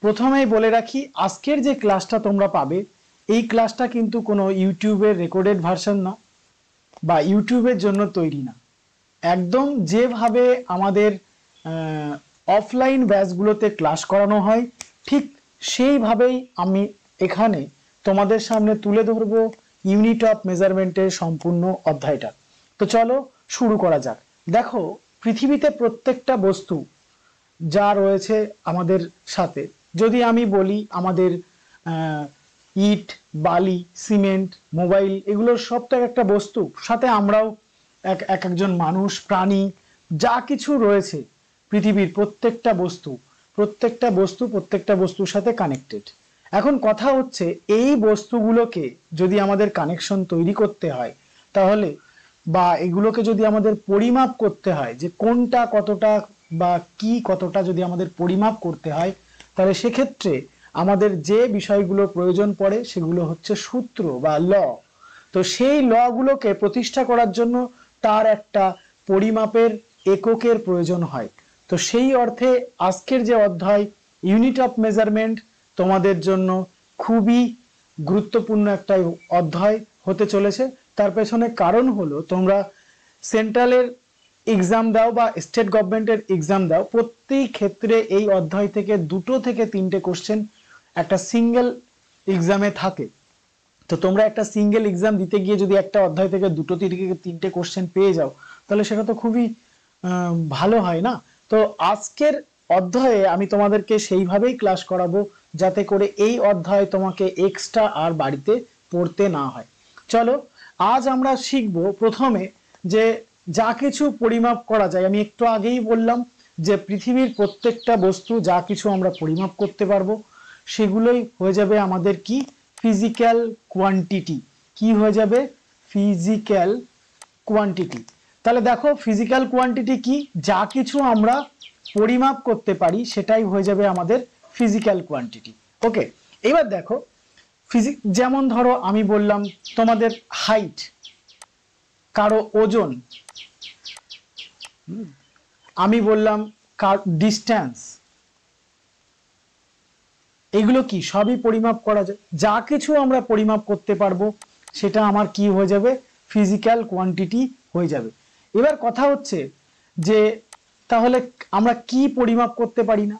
প্রথমেই বলে রাখি, আজকের যে ক্লাসটা তোমরা পাবে এই ক্লাসটা কিন্তু কোনো ইউটিউবের রেকর্ডেড ভার্সন না বা ইউটিউবের জন্য তৈরি না। একদম যেভাবে আমাদের অফলাইন ব্যাচগুলোতে ক্লাস করানো হয় ঠিক সেইভাবেই আমি এখানে তোমাদের সামনে তুলে ধরবো ইউনিট অফ মেজারমেন্টের সম্পূর্ণ অধ্যায়টা। তো চলো শুরু করা যাক। দেখো, পৃথিবীতে প্রত্যেকটা বস্তু যা রয়েছে আমাদের সাথে, যদি আমি বলি আমাদের ইট, বালি, সিমেন্ট, মোবাইল, এগুলোর সব তো একটা বস্তু, সাথে আমরাও একজন মানুষ, প্রাণী, যা কিছু রয়েছে পৃথিবীর প্রত্যেকটা বস্তু প্রত্যেকটা বস্তুর সাথে কানেক্টেড। এখন কথা হচ্ছে, এই বস্তুগুলোকে যদি আমাদের কানেকশন তৈরি করতে হয় তাহলে, বা এগুলোকে যদি আমাদের পরিমাপ করতে হয় যে কোনটা কতটা বা কি কতটা যদি আমাদের পরিমাপ করতে হয়, তাহলে সেক্ষেত্রে আমাদের যে বিষয়গুলো প্রয়োজন পড়ে সেগুলো হচ্ছে সূত্র বা ল। তো সেই লগুলোকে প্রতিষ্ঠা করার জন্য তার একটা পরিমাপের এককের প্রয়োজন হয়। তো সেই অর্থে আজকের যে অধ্যায় ইউনিট অফ মেজারমেন্ট তোমাদের জন্য খুবই গুরুত্বপূর্ণ একটা অধ্যায় হতে চলেছে। তার পেছনে কারণ হলো, তোমরা সেন্ট্রালের এক্সাম দাও বা স্টেট গভর্নমেন্টের এক্সাম দাও, প্রত্যেক ক্ষেত্রে এই অধ্যায় থেকে 2 থেকে 3টে কোশ্চেন একটা সিঙ্গেল এক্সামে থাকে। তো তোমরা একটা সিঙ্গেল এক্সাম দিতে গিয়ে যদি একটা অধ্যায় থেকে 2 থেকে 3টে কোশ্চেন পেয়ে যাও, তাহলে সেটা তো খুবই ভালো হয় না। তো আজকের অধ্যায়ে আমি তোমাদেরকে সেইভাবেই ক্লাস করাবো যাতে করে এই অধ্যায় তোমাকে এক্সট্রা আর বাড়িতে পড়তে না হয়। চলো, আজ আমরা শিখবো প্রথমে যে যা কিছু পরিমাপ করা যায়। আমি একটু আগেই বললাম যে পৃথিবীর প্রত্যেকটা বস্তু যা কিছু আমরা পরিমাপ করতে পারবো সেগুলোই হয়ে যাবে আমাদের কি, ফিজিক্যাল কোয়ান্টিটি। কি হয়ে যাবে? Physical quantity. তাহলে দেখো, ফিজিক্যাল কোয়ান্টিটি কি? যা কিছু আমরা পরিমাপ করতে পারি সেটাই হয়ে যাবে আমাদের ফিজিক্যাল কোয়ান্টিটি। ওকে, এবার দেখো, যেমন ধরো আমি বললাম তোমাদের হাইট, কারো ওজন, আমি বললাম ডিস্টেন্স, এগুলো কি সবই পরিমাপ করা যায়। যা কিছু আমরা পরিমাপ করতে পারবো সেটা আমার কি হয়ে যাবে? ফিজিক্যাল কোয়ান্টিটি হয়ে যাবে। এবার কথা হচ্ছে যে তাহলে আমরা কি পরিমাপ করতে পারি না।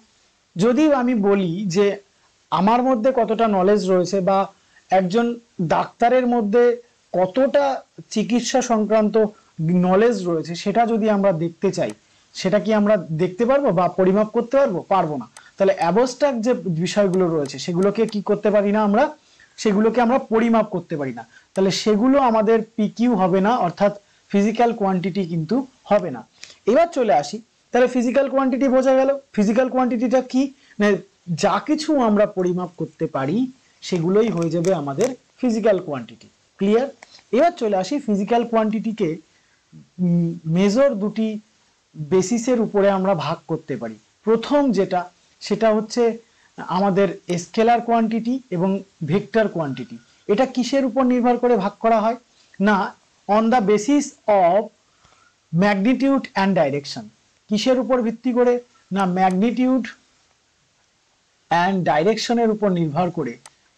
যদি আমি বলি যে আমার মধ্যে কতটা নলেজ রয়েছে বা একজন ডাক্তারের মধ্যে কতটা চিকিৎসা সংক্রান্ত নলেজ রয়েছে, সেটা যদি আমরা দেখতে চাই, সেটা কি আমরা দেখতে পারবো বা পরিমাপ করতে পারবো? পারবো না। তাহলে অ্যাবস্ট্রাক্ট যে বিষয়গুলো রয়েছে সেগুলোকে কি করতে পারি না আমরা? সেগুলোকে আমরা পরিমাপ করতে পারি না। তাহলে সেগুলো আমাদের পিকিউ হবে না, অর্থাৎ ফিজিক্যাল কোয়ান্টিটি কিন্তু হবে না। এবার চলে আসি, তাহলে ফিজিক্যাল কোয়ান্টিটি বোঝা গেল। ফিজিক্যাল কোয়ান্টিটিটা কি? না, যা কিছু আমরা পরিমাপ করতে পারি সেগুলোই হয়ে যাবে আমাদের ফিজিক্যাল কোয়ান্টিটি। ক্লিয়ার? এবার চলে আসি, ফিজিক্যাল কোয়ান্টিটিকে মেজর দুটি বেসিসের উপরে আমরা ভাগ করতে পারি। প্রথম যেটা, সেটা হচ্ছে আমাদের স্কেলার কোয়ান্টিটি এবং ভেক্টর কোয়ান্টিটি। এটা কিসের উপর নির্ভর করে ভাগ করা হয়? না, on the basis of magnitude and direction. কিসের উপর ভিত্তি করে? না, ম্যাগনিটিউড অ্যান্ড ডাইরেকশনের উপর নির্ভর করে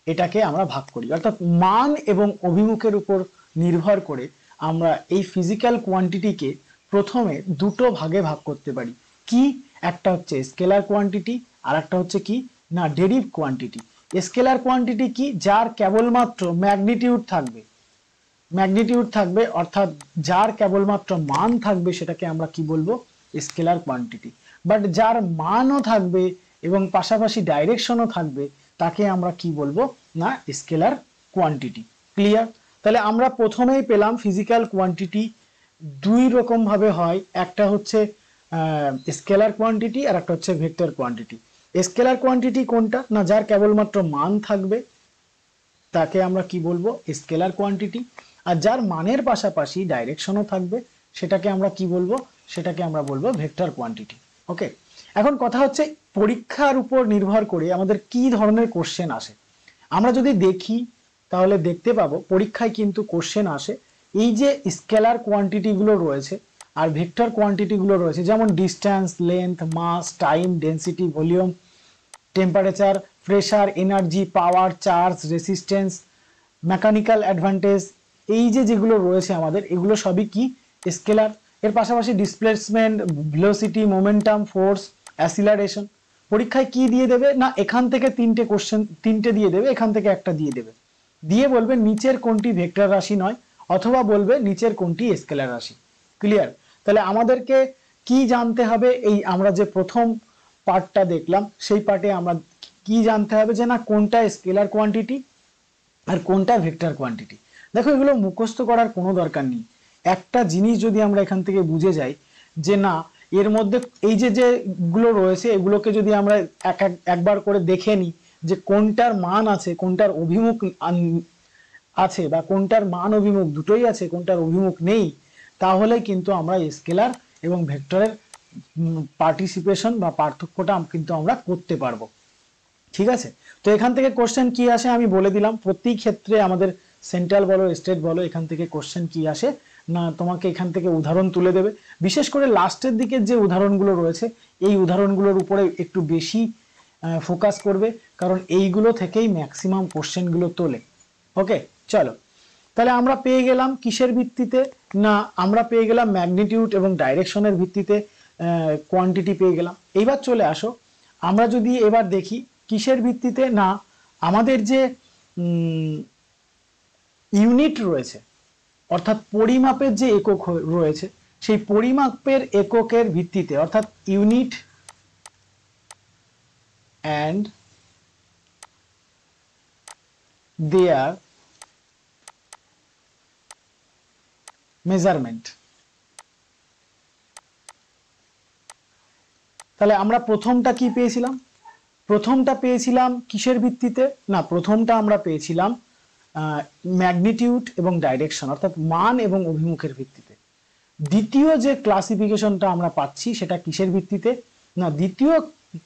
এটাকে আমরা ভাগ করি। অর্থাৎ মান এবং অভিমুখের উপর নির্ভর করে আমরা এই ফিজিক্যাল কোয়ান্টিটিকে প্রথমে 2টো ভাগে ভাগ করতে পারি। কি? একটা হচ্ছে স্কেলার কোয়ান্টিটি, আর একটা হচ্ছে কি না, ডেরিভ কোয়ান্টিটি। স্কেলার কোয়ান্টিটি কি? যার কেবলমাত্র ম্যাগনিটিউড থাকবে, অর্থাৎ যার কেবলমাত্র মান থাকবে সেটাকে আমরা কি বলবো? Scalar quantity. বাট যার মানও থাকবে এবং পাশাপাশি ডাইরেকশনও থাকবে তাকে আমরা কি বলবো? না, স্কেলার কোয়ান্টিটি। ক্লিয়ার? তাহলে আমরা প্রথমেই পেলাম ফিজিক্যাল কোয়ান্টিটি 2 রকম ভাবে হয়। একটা হচ্ছে স্কেলার কোয়ান্টিটি আর একটা হচ্ছে ভেক্টর কোয়ান্টিটি। স্কেলার কোয়ান্টিটি কোনটা? না, যার কেবলমাত্র মান থাকবে তাকে আমরা কি বলবো? Scalar quantity. আর যার মানের পাশাপাশি ডাইরেকশনও থাকবে সেটাকে আমরা কি বলবো? সেটাকে আমরা বলবো ভেক্টর কোয়ান্টিটি। ওকে, এখন কথা হচ্ছে পরীক্ষার উপর নির্ভর করে আমাদের কি ধরনের কোশ্চেন আসে। আমরা যদি দেখি তাহলে দেখতে পাবো পরীক্ষায় কিন্তু কোশ্চেন আসে এই যে স্কেলার কোয়ান্টিটি গুলো রয়েছে আর ভেক্টর কোয়ান্টিটি গুলো রয়েছে, যেমন distance, length, mass, time, density, volume, temperature, pressure, energy, power, charge, resistance, mechanical advantage, এই যেগুলো রয়েছে আমাদের, এগুলো সবই কি স্কেলার। এর পাশাপাশি ডিসপ্লেসমেন্ট, ভেলোসিটি, মোমেন্টাম, ফোর্স, অ্যাসিলারেশন। পরীক্ষায় কি দিয়ে দেবে না, এখান থেকে তিনটে দিয়ে দেবে, এখান থেকে একটা দিয়ে দেবে, দিয়ে বলবে নিচের কোনটি ভেক্টর রাশি নয়, অথবা বলবে নিচের কোনটি স্কেলার রাশি। ক্লিয়ার? তাহলে আমাদেরকে কি জানতে হবে, এই আমরা যে প্রথম পার্টটা দেখলাম সেই পার্টে আমরা কি জানতে হবে, যে না কোনটা স্কেলার কোয়ান্টিটি আর কোনটা ভেক্টর কোয়ান্টিটি। দেখো এগুলো মুখস্থ করার কোনো দরকার নেই, একটা জিনিস যদি আমরা এখান থেকে বুঝে যাই যে না এর মধ্যে এই যেগুলো রয়েছে এগুলোকে যদি আমরা একবার করে দেখে নিই যে কোনটার মান আছে, কোনটার অভিমুখ আছে, বা কোনটার মান অভিমুখ দুটোই আছে, কোনটার অভিমুখ নেই, তাহলে কিন্তু আমরা স্কেলার এবং ভেক্টরের পার্টিসিপেশন বা পার্থক্যটা কিন্তু আমরা করতে পারবো। ঠিক আছে? তো এখান থেকে কোশ্চেন কি আসে আমি বলে দিলাম, প্রতি ক্ষেত্রে আমাদের সেন্ট্রাল বলো স্টেট বলো এখান থেকে কোশ্চেন কি আসে না, তোমাকে এখান থেকে উদাহরণ তুলে দেবে। বিশেষ করে লাস্টের দিকে যে উদাহরণগুলো রয়েছে এই উদাহরণগুলোর উপরে একটু বেশি ফোকাস করবে, কারণ এইগুলো থেকেই ম্যাক্সিমাম কোশ্চেনগুলো তোলে। ওকে, চলো তাহলে আমরা পেয়ে গেলাম কিসের ভিত্তিতে না, আমরা পেয়ে গেলাম ম্যাগনিটিউড এবং ডাইরেকশনের ভিত্তিতে কোয়ান্টিটি পেয়ে গেলাম। এইবার চলে আসো, আমরা যদি এবার দেখি কিসের ভিত্তিতে না, আমাদের যে ইউনিট রয়েছে অর্থাৎ পরিমাপের যে একক রয়েছে সেই পরিমাপের এককের ভিত্তিতে, অর্থাৎ ইউনিট অ্যান্ড দেয়ার মেজারমেন্ট। তাহলে আমরা প্রথমটা কি পেয়েছিলাম, প্রথমটা পেয়েছিলাম কিসের ভিত্তিতে না, প্রথমটা আমরা পেয়েছিলাম ম্যাগনিটিউড এবং ডাইরেকশন অর্থাৎ মান এবং অভিমুখের ভিত্তিতে। দ্বিতীয় যে ক্লাসিফিকেশনটা আমরা পাচ্ছি সেটা কিসের ভিত্তিতে না, দ্বিতীয়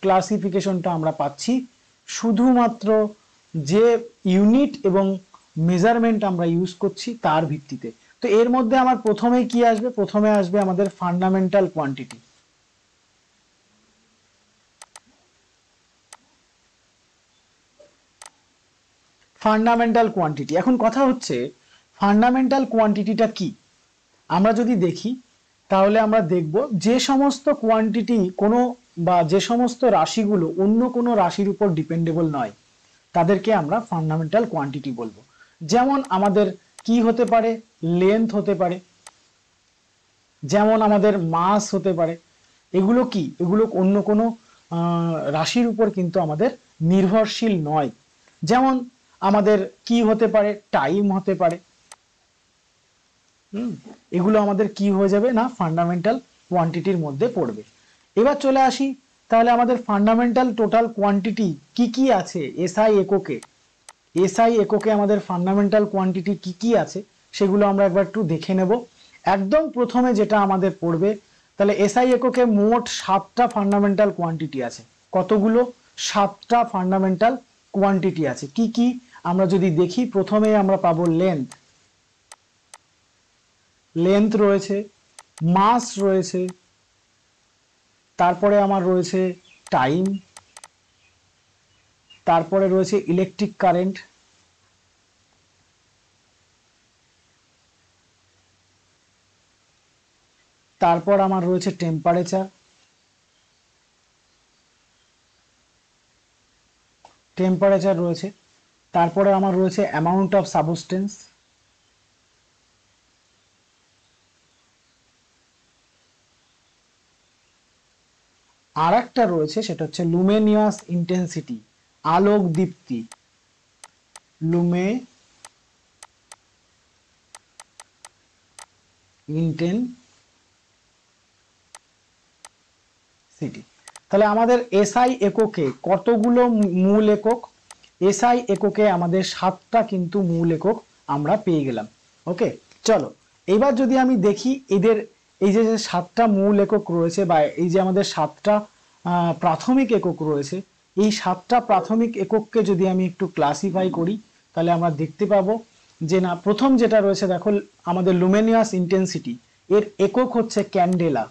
ক্লাসিফিকেশনটা আমরা পাচ্ছি শুধুমাত্র যে ইউনিট এবং মেজারমেন্ট আমরা ইউজ করছি তার ভিত্তিতে। তো এর মধ্যে আমার প্রথমে কি আসবে, প্রথমে আসবে আমাদের ফান্ডামেন্টাল কোয়ান্টিটি। ফান্ডামেন্টাল কোয়ান্টিটি, এখন কথা হচ্ছে ফান্ডামেন্টাল কোয়ান্টিটিটা কি। আমরা যদি দেখি তাহলে আমরা দেখব যে সমস্ত কোয়ান্টিটি কোনো বা যে সমস্ত রাশিগুলো অন্য কোনো রাশির উপর ডিপেন্ডেবল নয় তাদেরকে আমরা ফান্ডামেন্টাল কোয়ান্টিটি বলবো। যেমন আমাদের কি হতে পারে, লেন্থ হতে পারে, যেমন আমাদের মাস হতে পারে, এগুলো কি, এগুলো অন্য কোনো রাশির উপর কিন্তু আমাদের নির্ভরশীল নয়। যেমন আমাদের কি হতে পারে, টাইম হতে পারে, এগুলো আমাদের কি হয়ে যাবে না ফান্ডামেন্টাল কোয়ান্টিটির মধ্যে পড়বে। এবার চলে আসি তাহলে আমাদের ফান্ডামেন্টাল টোটাল কোয়ান্টিটি কি কি আছে এসআই এককে, এসআই এককে আমাদের ফান্ডামেন্টাল কোয়ান্টিটি কি কি আছে সেগুলো আমরা একবার একটু দেখে নেব। একদম প্রথমে যেটা আমাদের পড়বে, তাহলে এসআই এককে মোট 7টা ফান্ডামেন্টাল কোয়ান্টিটি আছে। কতগুলো? 7টা ফান্ডামেন্টাল কোয়ান্টিটি আছে। কি কি আমরা যদি দেখি, প্রথমে আমরা পাবো লেন্থ, লেন্থ রয়েছে, মাস রয়েছে, তারপরে আমার রয়েছে টাইম, তারপরে রয়েছে ইলেকট্রিক কারেন্ট, তারপর আমার রয়েছে টেম্পারেচার, টেম্পারেচার রয়েছে, তারপরে আমার রয়েছে অ্যামাউন্ট অফ সাবস্টেন্স, আর একটা রয়েছে সেটা হচ্ছে লুমেনিয়াস ইন্টেন্সিটি, আলোক দীপ্তি, লুমে ইন্টেন্সিটি। তাহলে আমাদের এসআই এককে কতগুলো মূল একক, এসআই এককে আমাদের 7টা কিন্তু মূল একক আমরা পেয়ে গেলাম। ওকে, চলো এবার যদি আমি দেখি এদের এই যে 7টা মূল একক রয়েছে বা এই যে আমাদের 7টা প্রাথমিক একক রয়েছে, এই 7টা প্রাথমিক একককে যদি আমি একটু ক্লাসিফাই করি তাহলে আমরা দেখতে পাবো যে না, প্রথম যেটা রয়েছে দেখো আমাদের লুমেনিয়াস ইন্টেন্সিটি, এর একক হচ্ছে ক্যান্ডেলা,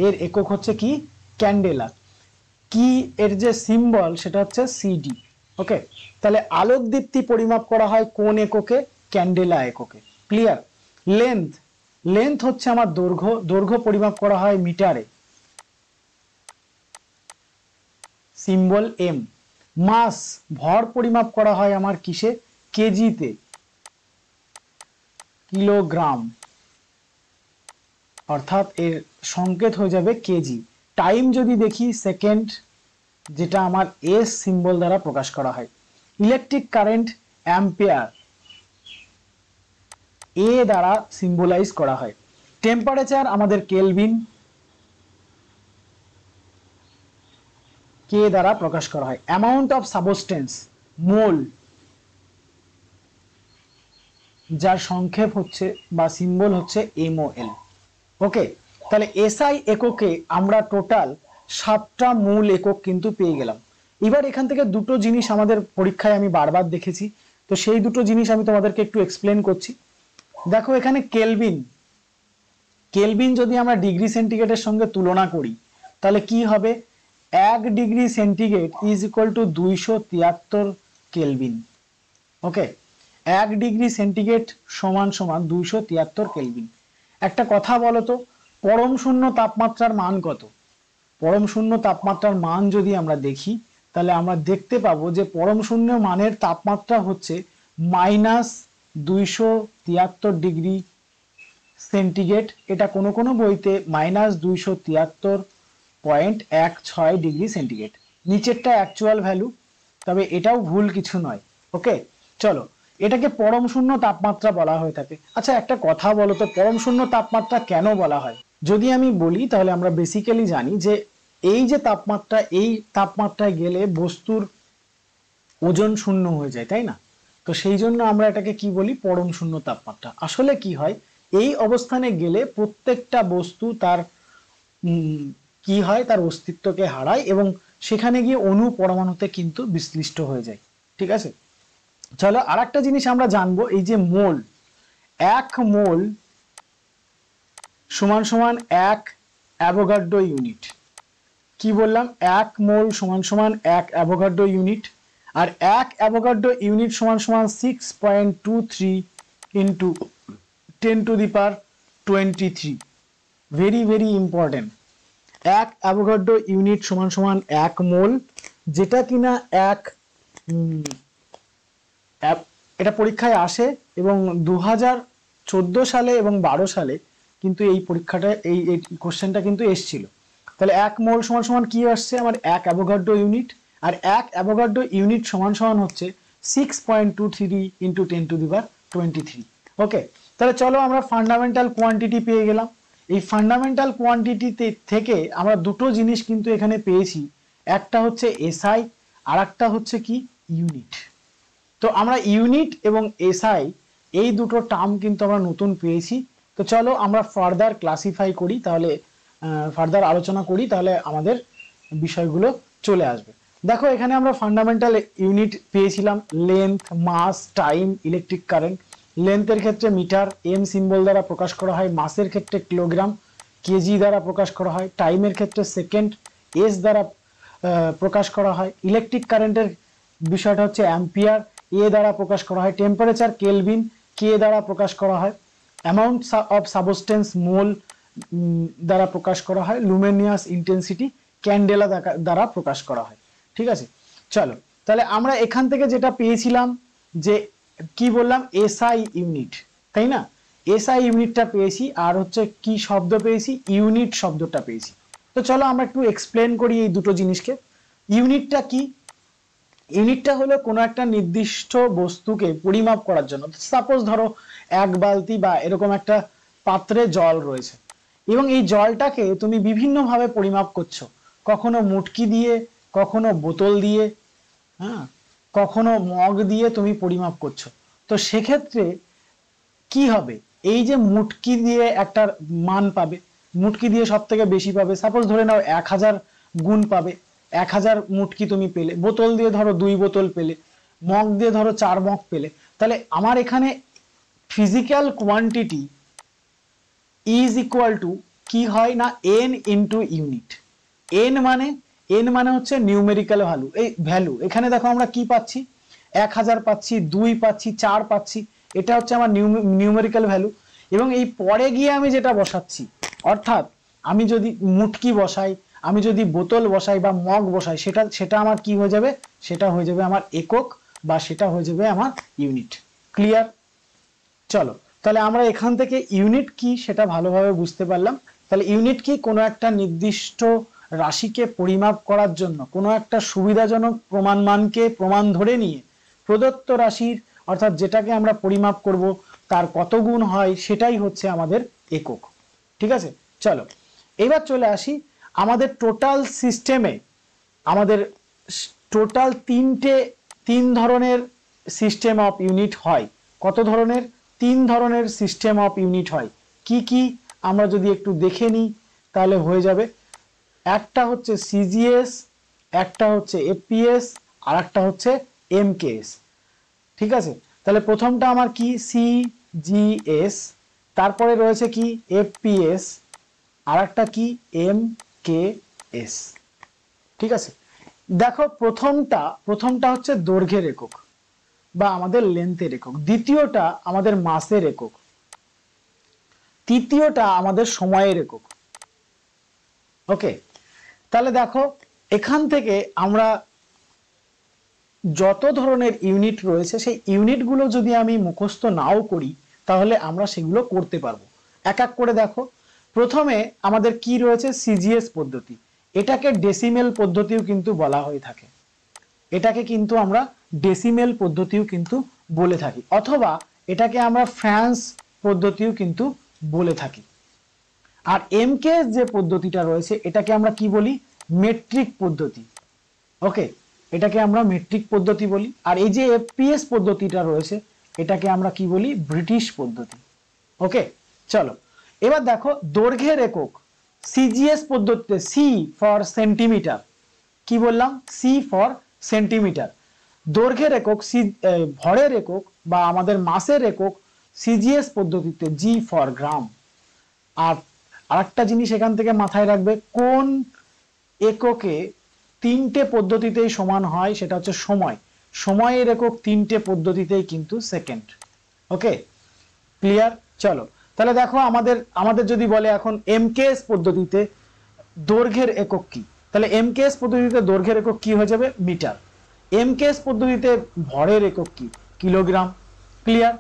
এর একক হচ্ছে কি ক্যান্ডেলা। কি এর যে সিম্বল সেটা হচ্ছে সিডি। ওকে, তাহলে আলোক দীপ্তি পরিমাপ করা হয় কোন এককে? ক্যান্ডেলা এককে। ক্লিয়ার? লেন্থ, লেন্থ হচ্ছে আমার দৈর্ঘ্য, দৈর্ঘ্য পরিমাপ করা হয় মিটারে, সিম্বল এম। মাস, ভর পরিমাপ করা হয় আমার কিসে? কেজিতে, কিলোগ্রাম, অর্থাৎ এর সংকেত হয়ে যাবে কেজি। টাইম যদি দেখি সেকেন্ড, যেটা আমার এস সিম্বল দ্বারা প্রকাশ করা হয়। ইলেকট্রিক কারেন্ট অ্যাম্পিয়ার, এ দ্বারা সিম্বলাইজ করা হয়। টেম্পারেচার আমাদের কেলভিন, কে দ্বারা প্রকাশ করা হয়। অ্যামাউন্ট অফ সাবস্টেন্স মোল, যার সংক্ষেপ হচ্ছে বা সিম্বল হচ্ছে MOL। ওকে, তাহলে এসআই এককে আমরা টোটাল 7টা মূল একক কিন্তু পেয়ে গেলাম। এবার এখান থেকে দুটো জিনিস আমাদের পরীক্ষায় আমি বারবার দেখেছি, তো সেই দুটো জিনিস আমি তোমাদেরকে একটু এক্সপ্লেন করছি। দেখো এখানে কেলভিন, কেলভিন যদি আমরা ডিগ্রি সেন্টিগ্রেডের সঙ্গে তুলনা করি তাহলে কি হবে? 1 degree centigrade is equal to 273 kelvin. Okay, 1 degree centigrade সমান সমান 273 কেলভিন। একটা কথা বলো তো, পরম শূন্য তাপমাত্রার মান কত? পরম শূন্য তাপমাত্রার মান যদি আমরা দেখি তাহলে আমরা দেখতে পাবো যে পরম শূন্য মানের তাপমাত্রা হচ্ছে -273 ডিগ্রি সেন্টিগ্রেড। এটা কোনো কোনো বইতে -273.16 ডিগ্রি সেন্টিগ্রেড, নিচেরটা অ্যাকচুয়াল ভ্যালু, তবে এটাও ভুল কিছু নয়। ওকে, চলো, এটাকে পরম শূন্য তাপমাত্রা বলা হয়ে থাকে। আচ্ছা একটা কথা বলো তো, পরম শূন্য তাপমাত্রা কেন বলা হয়? যদি আমি বলি তাহলে আমরা বেসিক্যালি জানি যে এই যে তাপমাত্রা, এই তাপমাত্রায় গেলে বস্তুর ওজন শূন্য হয়ে যায়, তাই না? তো সেই জন্য আমরা এটাকে কি বলি? পরম শূন্য তাপমাত্রা। আসলে কি হয়, এই অবস্থানে গেলে প্রত্যেকটা বস্তু তার কি হয়, তার অস্তিত্বকে হারায় এবং সেখানে গিয়ে অণু পরমাণুতে কিন্তু বিশ্লিষ্ট হয়ে যায়। ঠিক আছে, চলো আর একটা জিনিস আমরা জানবো, এই যে মোল, 1 মোল সমান সমান 1 অ্যাভোগাড্রো ইউনিট। কি বললাম? 1 মোল সমান সমান 1 অ্যাভোগাড্রো ইউনিট, আর 1 অ্যাভোগাড্রো ইউনিট সমান সমান 6.23 into 10⁻23। Very very important. 1 Avogadro unit সমান সমান 1 মোল, যেটা কিনা এটা পরীক্ষায় আসে এবং 2014 সালে এবং 12 সালে কিন্তু এই পরীক্ষাটা, এই কোশ্চেনটা কিন্তু এসেছিল। তাহলে 1 মোল সমান সমান কি আসছে? আমার 1 অ্যাভোগাড্রো ইউনিট, আর 1 অ্যাভোগাড্রো ইউনিট সমান সমান হচ্ছে 6.23 ইন্টু 10⁻23। ওকে, তাহলে চলো আমরা ফান্ডামেন্টাল কোয়ান্টিটি পেয়ে গেলাম। এই ফান্ডামেন্টাল কোয়ান্টিটি থেকে আমরা দুটো জিনিস কিন্তু এখানে পেয়েছি, একটা হচ্ছে এসআই আর একটা হচ্ছে কি? ইউনিট। তো আমরা ইউনিট এবং এসআই এই দুটো টার্ম কিন্তু আমরা নতুন পেয়েছি। তো চলো আমরা ফার্দার ক্লাসিফাই করি, তাহলে ফার্দার আলোচনা করি, তাহলে আমাদের বিষয়গুলো চলে আসবে। দেখো এখানে আমরা ফান্ডামেন্টাল ইউনিট পেয়েছিলাম length, mass, time, electric current. লেন্থের ক্ষেত্রে মিটার, এম সিম্বল দ্বারা প্রকাশ করা হয়। মাসের ক্ষেত্রে কিলোগ্রাম, কেজি দ্বারা প্রকাশ করা হয়। টাইমের ক্ষেত্রে সেকেন্ড, এস দ্বারা প্রকাশ করা হয়। ইলেকট্রিক কারেন্টের বিষয়টা হচ্ছে অ্যাম্পিয়ার, এ দ্বারা প্রকাশ করা হয়। টেম্পারেচার কেলভিন, কে দ্বারা প্রকাশ করা হয়। অ্যামাউন্ট অফ সাবস্টেন্স মোল দ্বারা প্রকাশ করা হয়। লুমিনিয়াস ইন্টেন্সিটি ক্যান্ডেলা দ্বারা প্রকাশ করা হয়। ঠিক আছে, চলো তাহলে আমরা এখান থেকে যেটা পেয়েছিলাম যে কি বললাম? এসআই ইউনিট, তাই না? এসআই ইউনিটটা পেয়েছি, আর হচ্ছে কি শব্দ পেয়েছি? ইউনিট শব্দটা পেয়েছি। তো চলো আমরা একটু এক্সপ্লেন করি এই দুটো জিনিসকে। ইউনিটটা কি? ইউনিটটা হলো কোনো একটা নির্দিষ্ট বস্তুকে পরিমাপ করার জন্য। সাপোজ ধরো 1 বালতি বা এরকম একটা পাত্রে জল রয়েছে এবং এই জলটাকে তুমি বিভিন্নভাবে পরিমাপ করছো, কখনো মুটকি দিয়ে, কখনো বোতল দিয়ে, হ্যাঁ, কখনো মগ দিয়ে তুমি পরিমাপ করছো। তো সেক্ষেত্রে কি হবে? এই যে মুটকি দিয়ে একটা মান পাবে, মুটকি দিয়ে সব থেকে বেশি পাবে, সাপোজ ধরে নাও 1000 গুণ পাবে, 1000 মুটকি তুমি পেলে। বোতল দিয়ে ধরো 2 বোতল পেলে, মগ দিয়ে ধরো 4 মগ পেলে। তাহলে আমার এখানে physical quantity is equal two কি হয় না? N into unit. এন মানে এন মানে হচ্ছে নিউমেরিক্যাল ভ্যালু, এই ভ্যালু এখানে দেখো আমরা কি পাচ্ছি 1000 পাচ্ছি, 2 পাচ্ছি, 4 পাচ্ছি, এটা হচ্ছে আমার নিউমেরিক্যাল ভ্যালু। এবং এই পরে গিয়ে আমি যেটা বসাচ্ছি, অর্থাৎ আমি যদি মুটকি বসাই, আমি যদি বোতল বসাই বা মগ বসাই, সেটা আমার কি হয়ে যাবে, সেটা হয়ে যাবে আমার একক বা সেটা হয়ে যাবে আমার ইউনিট। ক্লিয়ার? চলো তাহলে আমরা এখান থেকে ইউনিট কি সেটা ভালোভাবে বুঝতে পারলাম। তাহলে ইউনিট কি, কোনো একটা নির্দিষ্ট রাশিকে পরিমাপ করার জন্য কোনো একটা সুবিধাজনক প্রমাণ মানকে প্রমাণ ধরে নিয়ে প্রদত্ত রাশির অর্থাৎ যেটাকে আমরা পরিমাপ করব তার কত গুণ হয় সেটাই হচ্ছে আমাদের একক। ঠিক আছে, চলো এবার চলে আসি আমাদের টোটাল সিস্টেমে। আমাদের টোটাল তিন ধরনের সিস্টেম অফ ইউনিট হয়। কত ধরনের? 3 ধরনের সিস্টেম অফ ইউনিট হয়। কি কি আমরা যদি একটু দেখে নিই তাহলে হয়ে যাবে। একটা হচ্ছে সিজিএস, একটা হচ্ছে এফপিএস, আর একটা হচ্ছে এমকেএস। ঠিক আছে, তাহলে প্রথমটা আমার কি সিজিএস, তারপরে রয়েছে কি এফপিএস, আর একটা কি এমকেএস। ঠিক আছে, দেখো প্রথমটা হচ্ছে দৈর্ঘ্যের একক বা আমাদের লেন্থের একক, দ্বিতীয়টা আমাদের মাসের একক, তৃতীয়টা আমাদের সময়ের একক। ওকে, তাহলে দেখো এখান থেকে আমরা যত ধরনের ইউনিট রয়েছে সেই ইউনিটগুলো যদি আমি মুখস্থ নাও করি তাহলে আমরা সেগুলো করতে পারবো। এক এক করে দেখো। প্রথমে আমাদের কি রয়েছে, সিজিএস পদ্ধতি। এটাকে ডেসিমেল পদ্ধতিও কিন্তু বলা হয়ে থাকে, এটাকে কিন্তু আমরা ডেসিমেল পদ্ধতিও কিন্তু বলে থাকি, অথবা এটাকে আমরা ফ্রান্স পদ্ধতিও কিন্তু বলে থাকি। আর এমকেএস যে পদ্ধতিটা রয়েছে এটাকে আমরা কি বলি, মেট্রিক পদ্ধতি। ওকে, এটাকে আমরা মেট্রিক পদ্ধতি বলি। আর এই যে এফপিএস পদ্ধতিটা রয়েছে এটাকে আমরা কি বলি, ব্রিটিশ পদ্ধতি। ওকে, চলো এবার দেখো দৈর্ঘ্যের একক। সিজিএস পদ্ধতিতে সি ফর সেন্টিমিটার, কি বললাম, সি ফর সেন্টিমিটার। দৈর্ঘ্যের একক ভরের একক বা আমাদের মাসের একক সিজিএস পদ্ধতিতে জি ফর গ্রাম। আর আরেকটা জিনিস এখান থেকে মাথায় রাখবে, কোন এককে 3টে পদ্ধতিতেই সমান হয় সেটা হচ্ছে সময়। সময়ের একক 3টে পদ্ধতিতেই কিন্তু সেকেন্ড। ওকে, ক্লিয়ার? চলো তাহলে দেখো আমাদের যদি বলে এখন এমকেএস পদ্ধতিতে দৈর্ঘ্যের একক কি, তাহলে এমকেএস পদ্ধতিতে দৈর্ঘ্যের একক কি হয়ে যাবে, মিটার। এমকেএস পদ্ধতিতে ভরের একক কি, কিলোগ্রাম। ক্লিয়ার?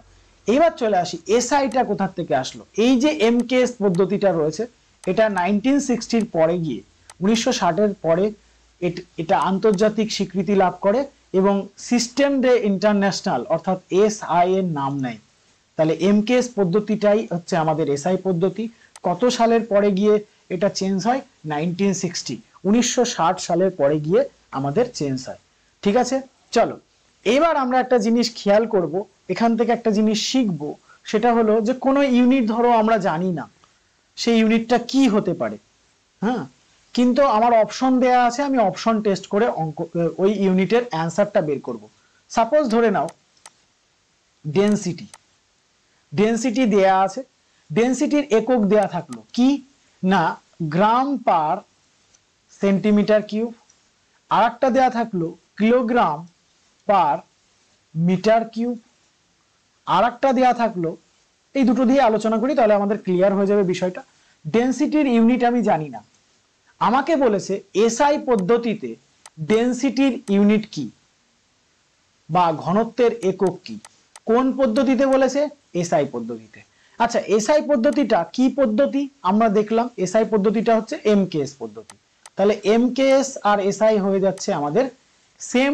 এবার চলে আসি এসআইটা কোথা থেকে আসলো। এই যে এমকেএস পদ্ধতিটা রয়েছে এটা 1960 পরে গিয়ে 1960 পরে এটা আন্তর্জাতিক স্বীকৃতি লাভ করে এবং সিস্টেম ডে ইন্টারন্যাশনাল অর্থাৎ এসআই এর নাম নেয়। তাহলে এমকেএস পদ্ধতিটাই হচ্ছে আমাদের এসআই পদ্ধতি। কত সালের পরে গিয়ে এটা চেঞ্জ হয়, 1960, 1960 সালের পরে গিয়ে আমাদের চেঞ্জ হয়। ঠিক আছে, চলো এবার আমরা একটা জিনিস খেয়াল করব, এখান থেকে একটা জিনিস শিখব, সেটা হলো যে কোনো ইউনিট ধরো আমরা জানি না সেই ইউনিটটা কি হতে পারে। হ্যাঁ, কিন্তু আমার অপশন দেয়া আছে, আমি অপশন টেস্ট করে ওই ইউনিটের অ্যান্সারটা বের করব। সাপোজ ধরে নাও ডেনসিটি, ডেনসিটি দেয়া আছে, ডেনসিটির একক দেয়া থাকলো কি না গ্রাম পার সেন্টিমিটার কিউব, আর একটা দেয়া থাকলো কিলোগ্রাম পার মিটার কিউব, আর একটা দেয়া থাকলো, এই দুটো দিয়ে আলোচনা করি তাহলে আমাদের ক্লিয়ার হয়ে যাবে বিষয়টা। ডেনসিটির ইউনিট আমি জানি না, আমাকে বলেছে এসআই পদ্ধতিতে ডেনসিটির ইউনিট কি বা ঘনত্বের একক কি। কোন পদ্ধতিতে বলেছে, এসআই পদ্ধতিতে। আচ্ছা, এসআই পদ্ধতিটা কি পদ্ধতি আমরা দেখলাম, এসআই পদ্ধতিটা হচ্ছে এমকেএস পদ্ধতি। তাহলে এমকেএস আর এসআই হয়ে যাচ্ছে আমাদের সেম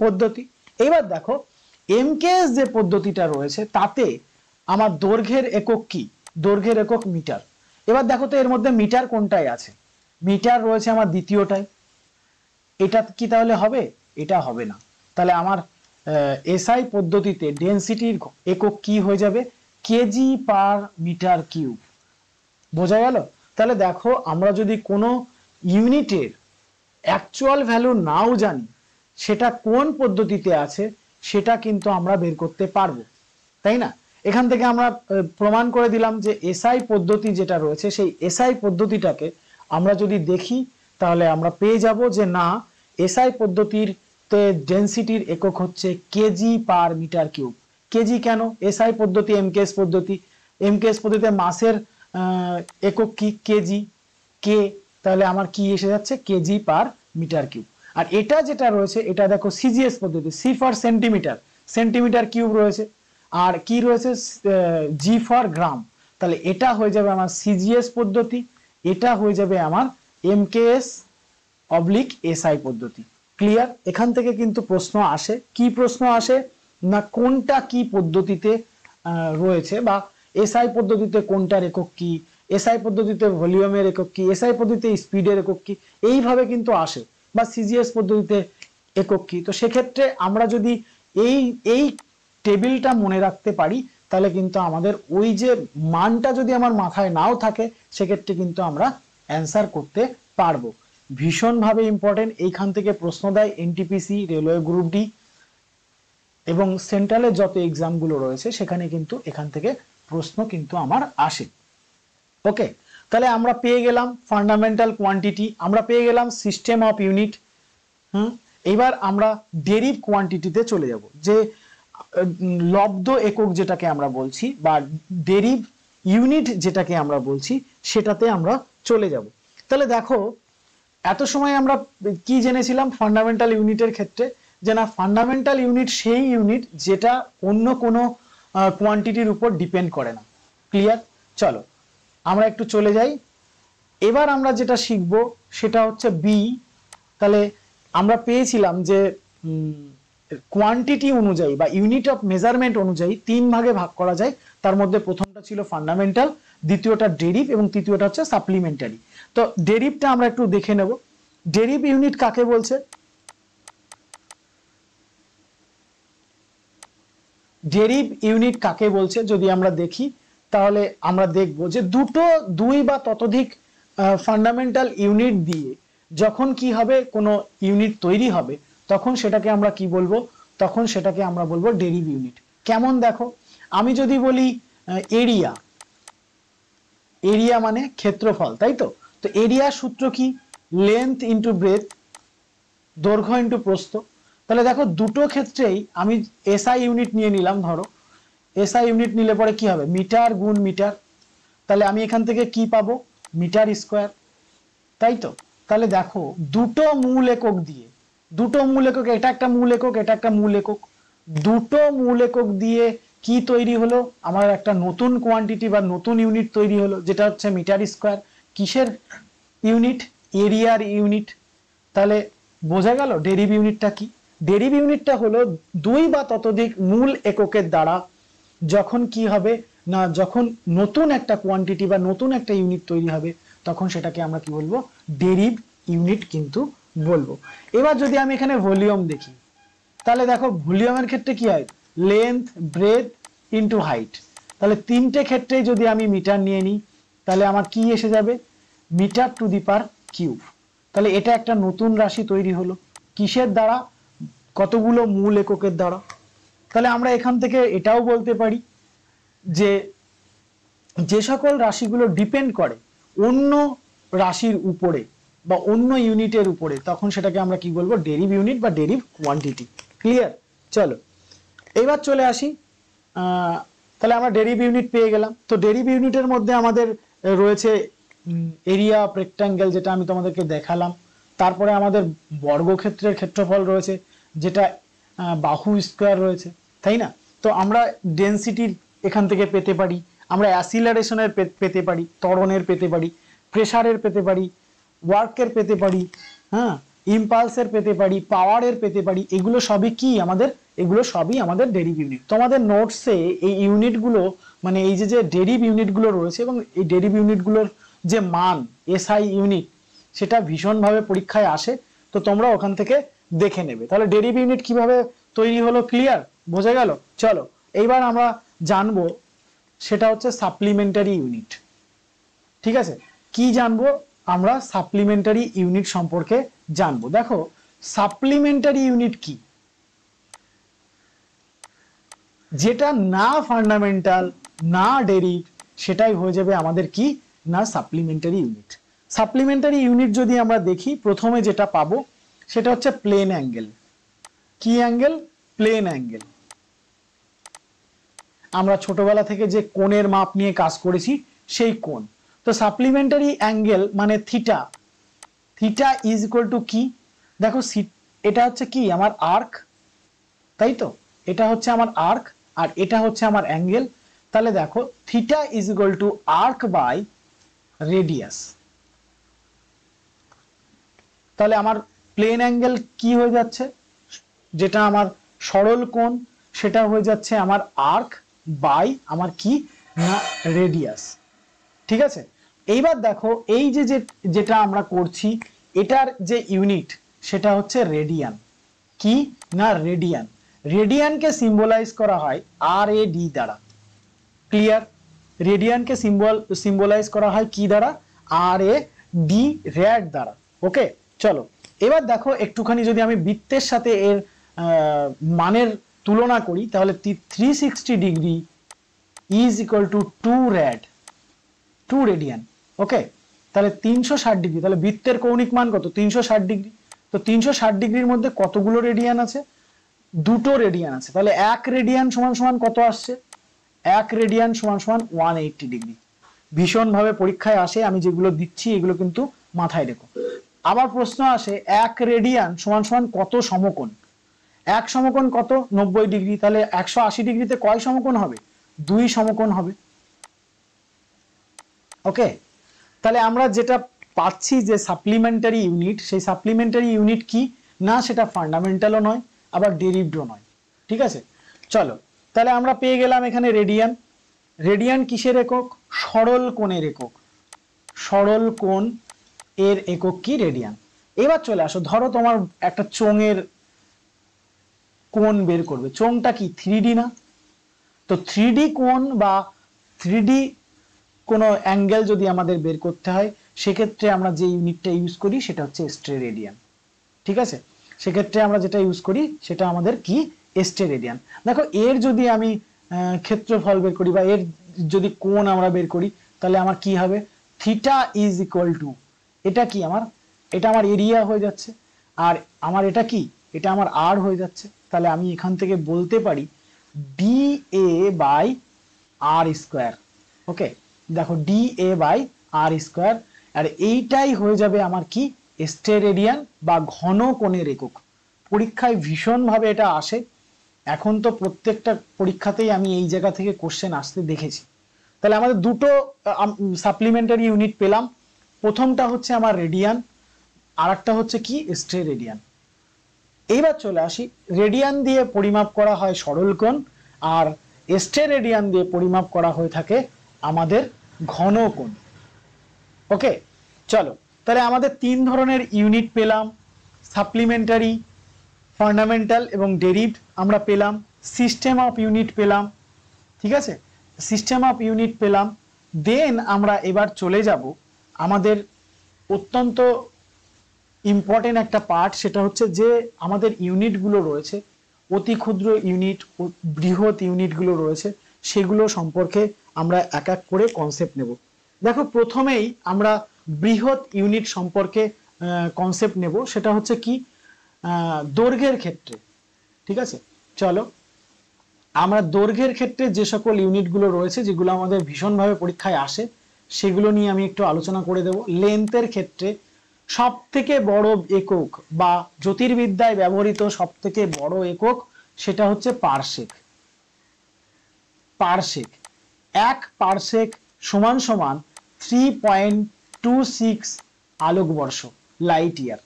পদ্ধতি। এবার দেখো এমকেএস যে পদ্ধতিটা রয়েছে তাতে আমার দৈর্ঘ্যের একক কি, দৈর্ঘ্যের একক মিটার। এবার দেখো তো এর মধ্যে মিটার কোনটায় আছে, মিটার রয়েছে আমার দ্বিতীয়টায়। এটা কি তাহলে হবে, এটা হবে না। তাহলে আমার এসআই পদ্ধতিতে ডেনসিটির একক কি হয়ে যাবে, কেজি পার মিটার কিউব। বোঝা গেল? তাহলে দেখো আমরা যদি কোনো ইউনিটের অ্যাকচুয়াল ভ্যালু নাও জানি সেটা কোন পদ্ধতিতে আছে সেটা কিন্তু আমরা বের করতে পারবো, তাই না? এখান থেকে আমরা প্রমাণ করে দিলাম যে এসআই পদ্ধতি যেটা রয়েছে সেই এসআই পদ্ধতিটাকে আমরা যদি দেখি তাহলে আমরা পেয়ে যাব যে না, এসআই পদ্ধতিতে ডেনসিটির একক হচ্ছে KG per metre cube. KG কেন? এসআই পদ্ধতি এমকেএস পদ্ধতি, এমকেএস পদ্ধতিতে মাসের একক কি? কেজি, কে, তাহলে আমার কি এসে যাচ্ছে? KG per metre cube. আর এটা যেটা রয়েছে এটা দেখো সিজিএস পদ্ধতি, C for centimetre, centimetre cube রয়েছে, আর কি রয়েছে? G for gram. তাহলে এটা হয়ে যাবে আমার সিজিএস পদ্ধতি, এটা হয়ে যাবে আমার এমকেএস অবলিক এসআই পদ্ধতি। ক্লিয়ার? এখান থেকে কিন্তু প্রশ্ন আসে। কি প্রশ্ন আসে না, কোনটা কি পদ্ধতিতে রয়েছে, বা এসআই পদ্ধতিতে কোনটার একক কি, এসআই পদ্ধতিতে ভলিউমের একক কি, এসআই পদ্ধতিতে স্পিডের একক কি, এইভাবে কিন্তু আসে, বা সিজিএস পদ্ধতিতে একক কি। তো সেক্ষেত্রে আমরা যদি এই এই টেবিলটা মনে রাখতে পারি, তাহলে কিন্তু আমাদের ওই যে মানটা যদি আমার মাথায় নাও থাকে, সেক্ষেত্রে কিন্তু আমরা অ্যান্সার করতে পারবো। ভীষণভাবে ইম্পর্টেন্ট, এইখান থেকে প্রশ্ন দেয় এনটিপিসি, রেলওয়ে গ্রুপ ডি এবং সেন্ট্রালের যত এক্সামগুলো রয়েছে সেখানে কিন্তু এখান থেকে প্রশ্ন কিন্তু আমার আসে। ওকে, তাহলে আমরা পেয়ে গেলাম ফান্ডামেন্টাল কোয়ান্টিটি, আমরা পেয়ে গেলাম সিস্টেম অফ ইউনিট। এবার আমরা ডেরিভ কোয়ান্টিটিতে চলে যাব, যে লব্ধ একক যেটাকে আমরা বলছি, বা ডেরিভ ইউনিট যেটাকে আমরা বলছি, সেটাতে আমরা চলে যাব। তাহলে দেখো, এত সময় আমরা কি জেনেছিলাম ফান্ডামেন্টাল ইউনিটের ক্ষেত্রে, যে না, ফান্ডামেন্টাল ইউনিট সেই ইউনিট যেটা অন্য কোনো কোয়ান্টিটির উপর ডিপেন্ড করে না। ক্লিয়ার? চলো আমরা একটু চলে যাই। এবার আমরা যেটা শিখবো সেটা হচ্ছে বি। তাহলে আমরা পেয়েছিলাম যে কোয়ান্টিটি অনুযায়ী বা ইউনিট অফ মেজারমেন্ট অনুযায়ী 3 ভাগে ভাগ করা যায়। তার মধ্যে প্রথমটা ছিল ফান্ডামেন্টাল, দ্বিতীয়টা ডেরিভ এবং তৃতীয়টা হচ্ছে সাপ্লিমেন্টারি। তো ডেরিভটা আমরা একটু দেখে নেব। ডেরিভ ইউনিট কাকে বলছে? ডেরিভ ইউনিট কাকে বলছে যদি আমরা দেখি, তাহলে আমরা দেখব যে দুই বা ততোধিক ফান্ডামেন্টাল ইউনিট দিয়ে যখন কি হবে, কোনো ইউনিট তৈরি হবে, তখন সেটাকে আমরা কি বলবো? তখন সেটাকে আমরা বলবো ডেরিভ ইউনিট। কেমন? দেখো, আমি যদি বলি এরিয়া, এরিয়া মানে ক্ষেত্রফল, তাই তো? তো এরিয়ার সূত্র কি? লেন্থ ইন্টু ব্রেথ, দৈর্ঘ্য ইন্টু প্রস্থ। তাহলে দেখো, দুটো ক্ষেত্রেই আমি এসআই ইউনিট নিয়ে নিলাম। ধরো এসআই ইউনিট নিলে পরে কি হবে? মিটার গুণ মিটার। তাহলে আমি এখান থেকে কি পাবো? মিটার স্কোয়ার, তাই তো? তাহলে দেখো, দুটো মূল একক দিয়ে, দুটো মূল একক, এটা একটা মূল একক, এটা একটা মূল একক, দুটো মূল একক দিয়ে কি তৈরি হলো? আমার একটা নতুন কোয়ান্টিটি বা নতুন ইউনিট তৈরি হলো, যেটা হচ্ছে মিটার স্কোয়ার। কিসের ইউনিট? এরিয়ার ইউনিট। তাহলে বোঝা গেল ডেরিভ ইউনিটটা কি? ডেরিভ ইউনিটটা হলো দুই বা ততোধিক মূল এককের দ্বারা যখন কি হবে না, যখন নতুন একটা কোয়ান্টিটি বা নতুন একটা ইউনিট তৈরি হবে, তখন সেটাকে আমরা কি বলবো? ডেরিভ ইউনিট কিন্তু বলবো। এবার যদি আমি এখানে ভলিউম দেখি, তাহলে দেখো ভলিউমের ক্ষেত্রে কি হয়? Length, breadth into height. তাহলে তিনটে ক্ষেত্রে যদি আমি মিটার নিয়ে নিই, তাহলে আমার কি এসে যাবে? Metre to the power cube. তাহলে এটা একটা নতুন রাশি তৈরি হলো, কিসের দ্বারা? কতগুলো মূল এককের দ্বারা। তাহলে আমরা এখান থেকে এটাও বলতে পারি যে যে সকল রাশিগুলো ডিপেন্ড করে অন্য রাশির উপরে বা অন্য ইউনিটের উপরে, তখন সেটাকে আমরা কি বলবো? ডেরিভ ইউনিট বা ডেরিভ কোয়ান্টিটি। ক্লিয়ার? চলো এবার চলে আসি। তাহলে আমরা ডেরিভ ইউনিট পেয়ে গেলাম। তো ডেরিভ ইউনিটের মধ্যে আমাদের রয়েছে এরিয়া অফ রেক্ট্যাঙ্গেল, যেটা আমি তোমাদেরকে দেখালাম। তারপরে আমাদের বর্গক্ষেত্রের ক্ষেত্রফল রয়েছে, যেটা বাহু স্কোয়ার রয়েছে, তাই না? তো আমরা ডেনসিটির এখান থেকে পেতে পারি, আমরা অ্যাসিলারেশনের পেতে পারি, ত্বরণের পেতে পারি, প্রেসারের পেতে পারি, ওয়ার্কের পেতে পারি, হ্যাঁ, ইম্পালসের পেতে পারি, পাওয়ারের পেতে পারি। এগুলো সবই কি আমাদের? এগুলো সবই আমাদের ডেরিভ ইউনিট। তোমাদের নোটসে এই ইউনিটগুলো, মানে এই যে ডেরিভ ইউনিটগুলো রয়েছে এবং এই ডেরিভ ইউনিটগুলোর যে মান, এসআই ইউনিট, সেটা ভীষণভাবে পরীক্ষায় আসে। তো তোমরা ওখান থেকে দেখে নেবে। তাহলে ডেরিভ ইউনিট কিভাবে তৈরি হলো, ক্লিয়ার? বোঝা গেল? চলো এইবার আমরা জানবো, সেটা হচ্ছে সাপ্লিমেন্টারি ইউনিট। ঠিক আছে? কি জানবো আমরা? সাপ্লিমেন্টারি ইউনিট সম্পর্কে জানবো। দেখো, সাপ্লিমেন্টারি ইউনিট কি? যেটা না ফান্ডামেন্টাল না ডেরিভ, সেটাই হয়ে যাবে আমাদের কি? না সাপ্লিমেন্টারি ইউনিট। সাপ্লিমেন্টারি ইউনিট যদি আমরা দেখি, প্রথমে যেটা পাবো সেটা হচ্ছে প্লেন অ্যাঙ্গেল। কি অ্যাঙ্গেল? Plane angle. আমরা ছোটবেলা থেকে যে কোণের মাপ নিয়ে কাজ করেছি সেই কোণ। তো সাপ্লিমেন্টারি অ্যাঙ্গেল মানে theta. Theta is equal two কি? দেখো এটা হচ্ছে কি আমার আর্ক, তাই তো? এটা হচ্ছে আমার আর্ক আর এটা হচ্ছে আমার অ্যাঙ্গেল। তাহলে দেখো theta is equal to arc by radius. তাহলে আমার প্লেন অ্যাঙ্গেল কি হয়ে যাচ্ছে? যেটা আমার সরল কোণ সেটা হয়ে যাচ্ছে আমার আর্ক বাই আমার কি না রেডিয়াস। ঠিক আছে, এইবার দেখো এই যে যেটা আমরা করছি এটার যে ইউনিট সেটা হচ্ছে রেডিয়ান। কি না রেডিয়ান। রেডিয়ানকে সিম্বলাইজ করা হয় RAD দ্বারা। ক্লিয়ার? রেডিয়ানকে সিম্বলাইজ করা হয় কি দ্বারা? RAD, র্যাড দ্বারা। ওকে, চলো এবার দেখো একটুখানি যদি আমি বৃত্তের সাথে এর মানের তুলনা করি তাহলে 360 degree is equal to 2 rad, 2 radian. Okay, তাহলে 360 ডিগ্রি, তাহলে বৃত্তের কৌণিক মান কত? 360 ডিগ্রি। তো 360 ডিগ্রির মধ্যে কতগুলো রেডিয়ান আছে? দুটো রেডিয়ান আছে। তাহলে 1 রেডিয়ান সমান সমান কত আসছে? 1 রেডিয়ান সমান সমান 180 ডিগ্রি। ভীষণভাবে পরীক্ষায় আসে, আমি যেগুলো দিচ্ছি এগুলো কিন্তু মাথায় রেখো। আবার প্রশ্ন আসে 1 রেডিয়ান সমান সমান কত সমকোণ? 1 সমকোণ কত? 90 ডিগ্রি। তাহলে 180 ডিগ্রিতে কয় সমকোণ হবে? 2 সমকোণ হবে। ওকে, তাহলে আমরা যেটা পাচ্ছি যে সাপ্লিমেন্টারি ইউনিট, সেই সাপ্লিমেন্টারি ইউনিট কি না সেটা ফান্ডামেন্টালও নয় আবার ডেরিভডও নয়। ঠিক আছে, চলো তাহলে আমরা পেয়ে গেলাম এখানে রেডিয়ান। রেডিয়ান কিসের একক? সরল কোণের একক। সরল কোণ এর একক কি? রেডিয়ান। এবার চলে আসো, ধরো তোমার একটা চোঙের কোণ বের করবে। চোঙটা কি 3D না? তো 3D কোণ বা 3D কোনো অ্যাঙ্গেল যদি আমাদের বের করতে হয় সেক্ষেত্রে আমরা যে ইউনিটটা ইউজ করি সেটা হচ্ছে স্টেরেডিয়ান। ঠিক আছে, সেক্ষেত্রে আমরা যেটা ইউজ করি সেটা আমাদের কি? স্টেরেডিয়ান। দেখো এর যদি আমি ক্ষেত্রফল বের করি বা এর যদি কোণ আমরা বের করি তাহলে আমার কি হবে? থিটা ইজ ইকুয়াল টু, এটা কি আমার? এটা আমার এরিয়া হয়ে যাচ্ছে আর আমার এটা কি? এটা আমার আর হয়ে যাচ্ছে। তাহলে আমি এখান থেকে বলতে পারি DA বাই আর স্কোয়ার। ওকে, দেখো DA বাই আর স্কোয়ার, আর এইটাই হয়ে যাবে আমার কি? স্টেরেডিয়ান বা ঘন কোণের একক। পরীক্ষায় ভীষণভাবে এটা আসে। এখন তো প্রত্যেকটা পরীক্ষাতেই আমি এই জায়গা থেকে কোশ্চেন আসতে দেখেছি। তাহলে আমাদের দুটো সাপ্লিমেন্টারি ইউনিট পেলাম। প্রথমটা হচ্ছে আমার রেডিয়ান, আর একটা হচ্ছে কি? স্টেরেডিয়ান। এইবার চলে আসি, রেডিয়ান দিয়ে পরিমাপ করা হয় সরল কোণ আর স্টেরেডিয়ান দিয়ে পরিমাপ করা হয়ে থাকে আমাদের ঘন কোণ। ওকে, চলো তাহলে আমাদের 3 ধরনের ইউনিট পেলাম, সাপ্লিমেন্টারি, ফান্ডামেন্টাল এবং ডেরিভড আমরা পেলাম। সিস্টেম অফ ইউনিট পেলাম। ঠিক আছে, সিস্টেম অফ ইউনিট পেলাম। দেন আমরা এবার চলে যাব আমাদের অত্যন্ত ইম্পর্টেন্ট একটা পার্ট, সেটা হচ্ছে যে আমাদের ইউনিটগুলো রয়েছে, অতি ক্ষুদ্র ইউনিট, বৃহৎ ইউনিটগুলো রয়েছে, সেগুলো সম্পর্কে আমরা এক এক করে কনসেপ্ট নেব। দেখো প্রথমেই আমরা বৃহৎ ইউনিট সম্পর্কে কনসেপ্ট নেব, সেটা হচ্ছে কি? দৈর্ঘ্যের ক্ষেত্রে। ঠিক আছে, চলো আমরা দৈর্ঘ্যের ক্ষেত্রে যে সকল ইউনিটগুলো রয়েছে যেগুলো আমাদের ভীষণভাবে পরীক্ষায় আসে সেগুলো নিয়ে আমি একটু আলোচনা করে দেব। লেন্থের ক্ষেত্রে সব থেকে বড় একক বা জ্যোতির্বিদ্যায় ব্যবহৃত সব থেকে বড় একক সেটা হচ্ছে পারসেক। পারসেক, 1 পারসেক সমান সমান 3.26 আলোকবর্ষ, লাইট ইয়ার।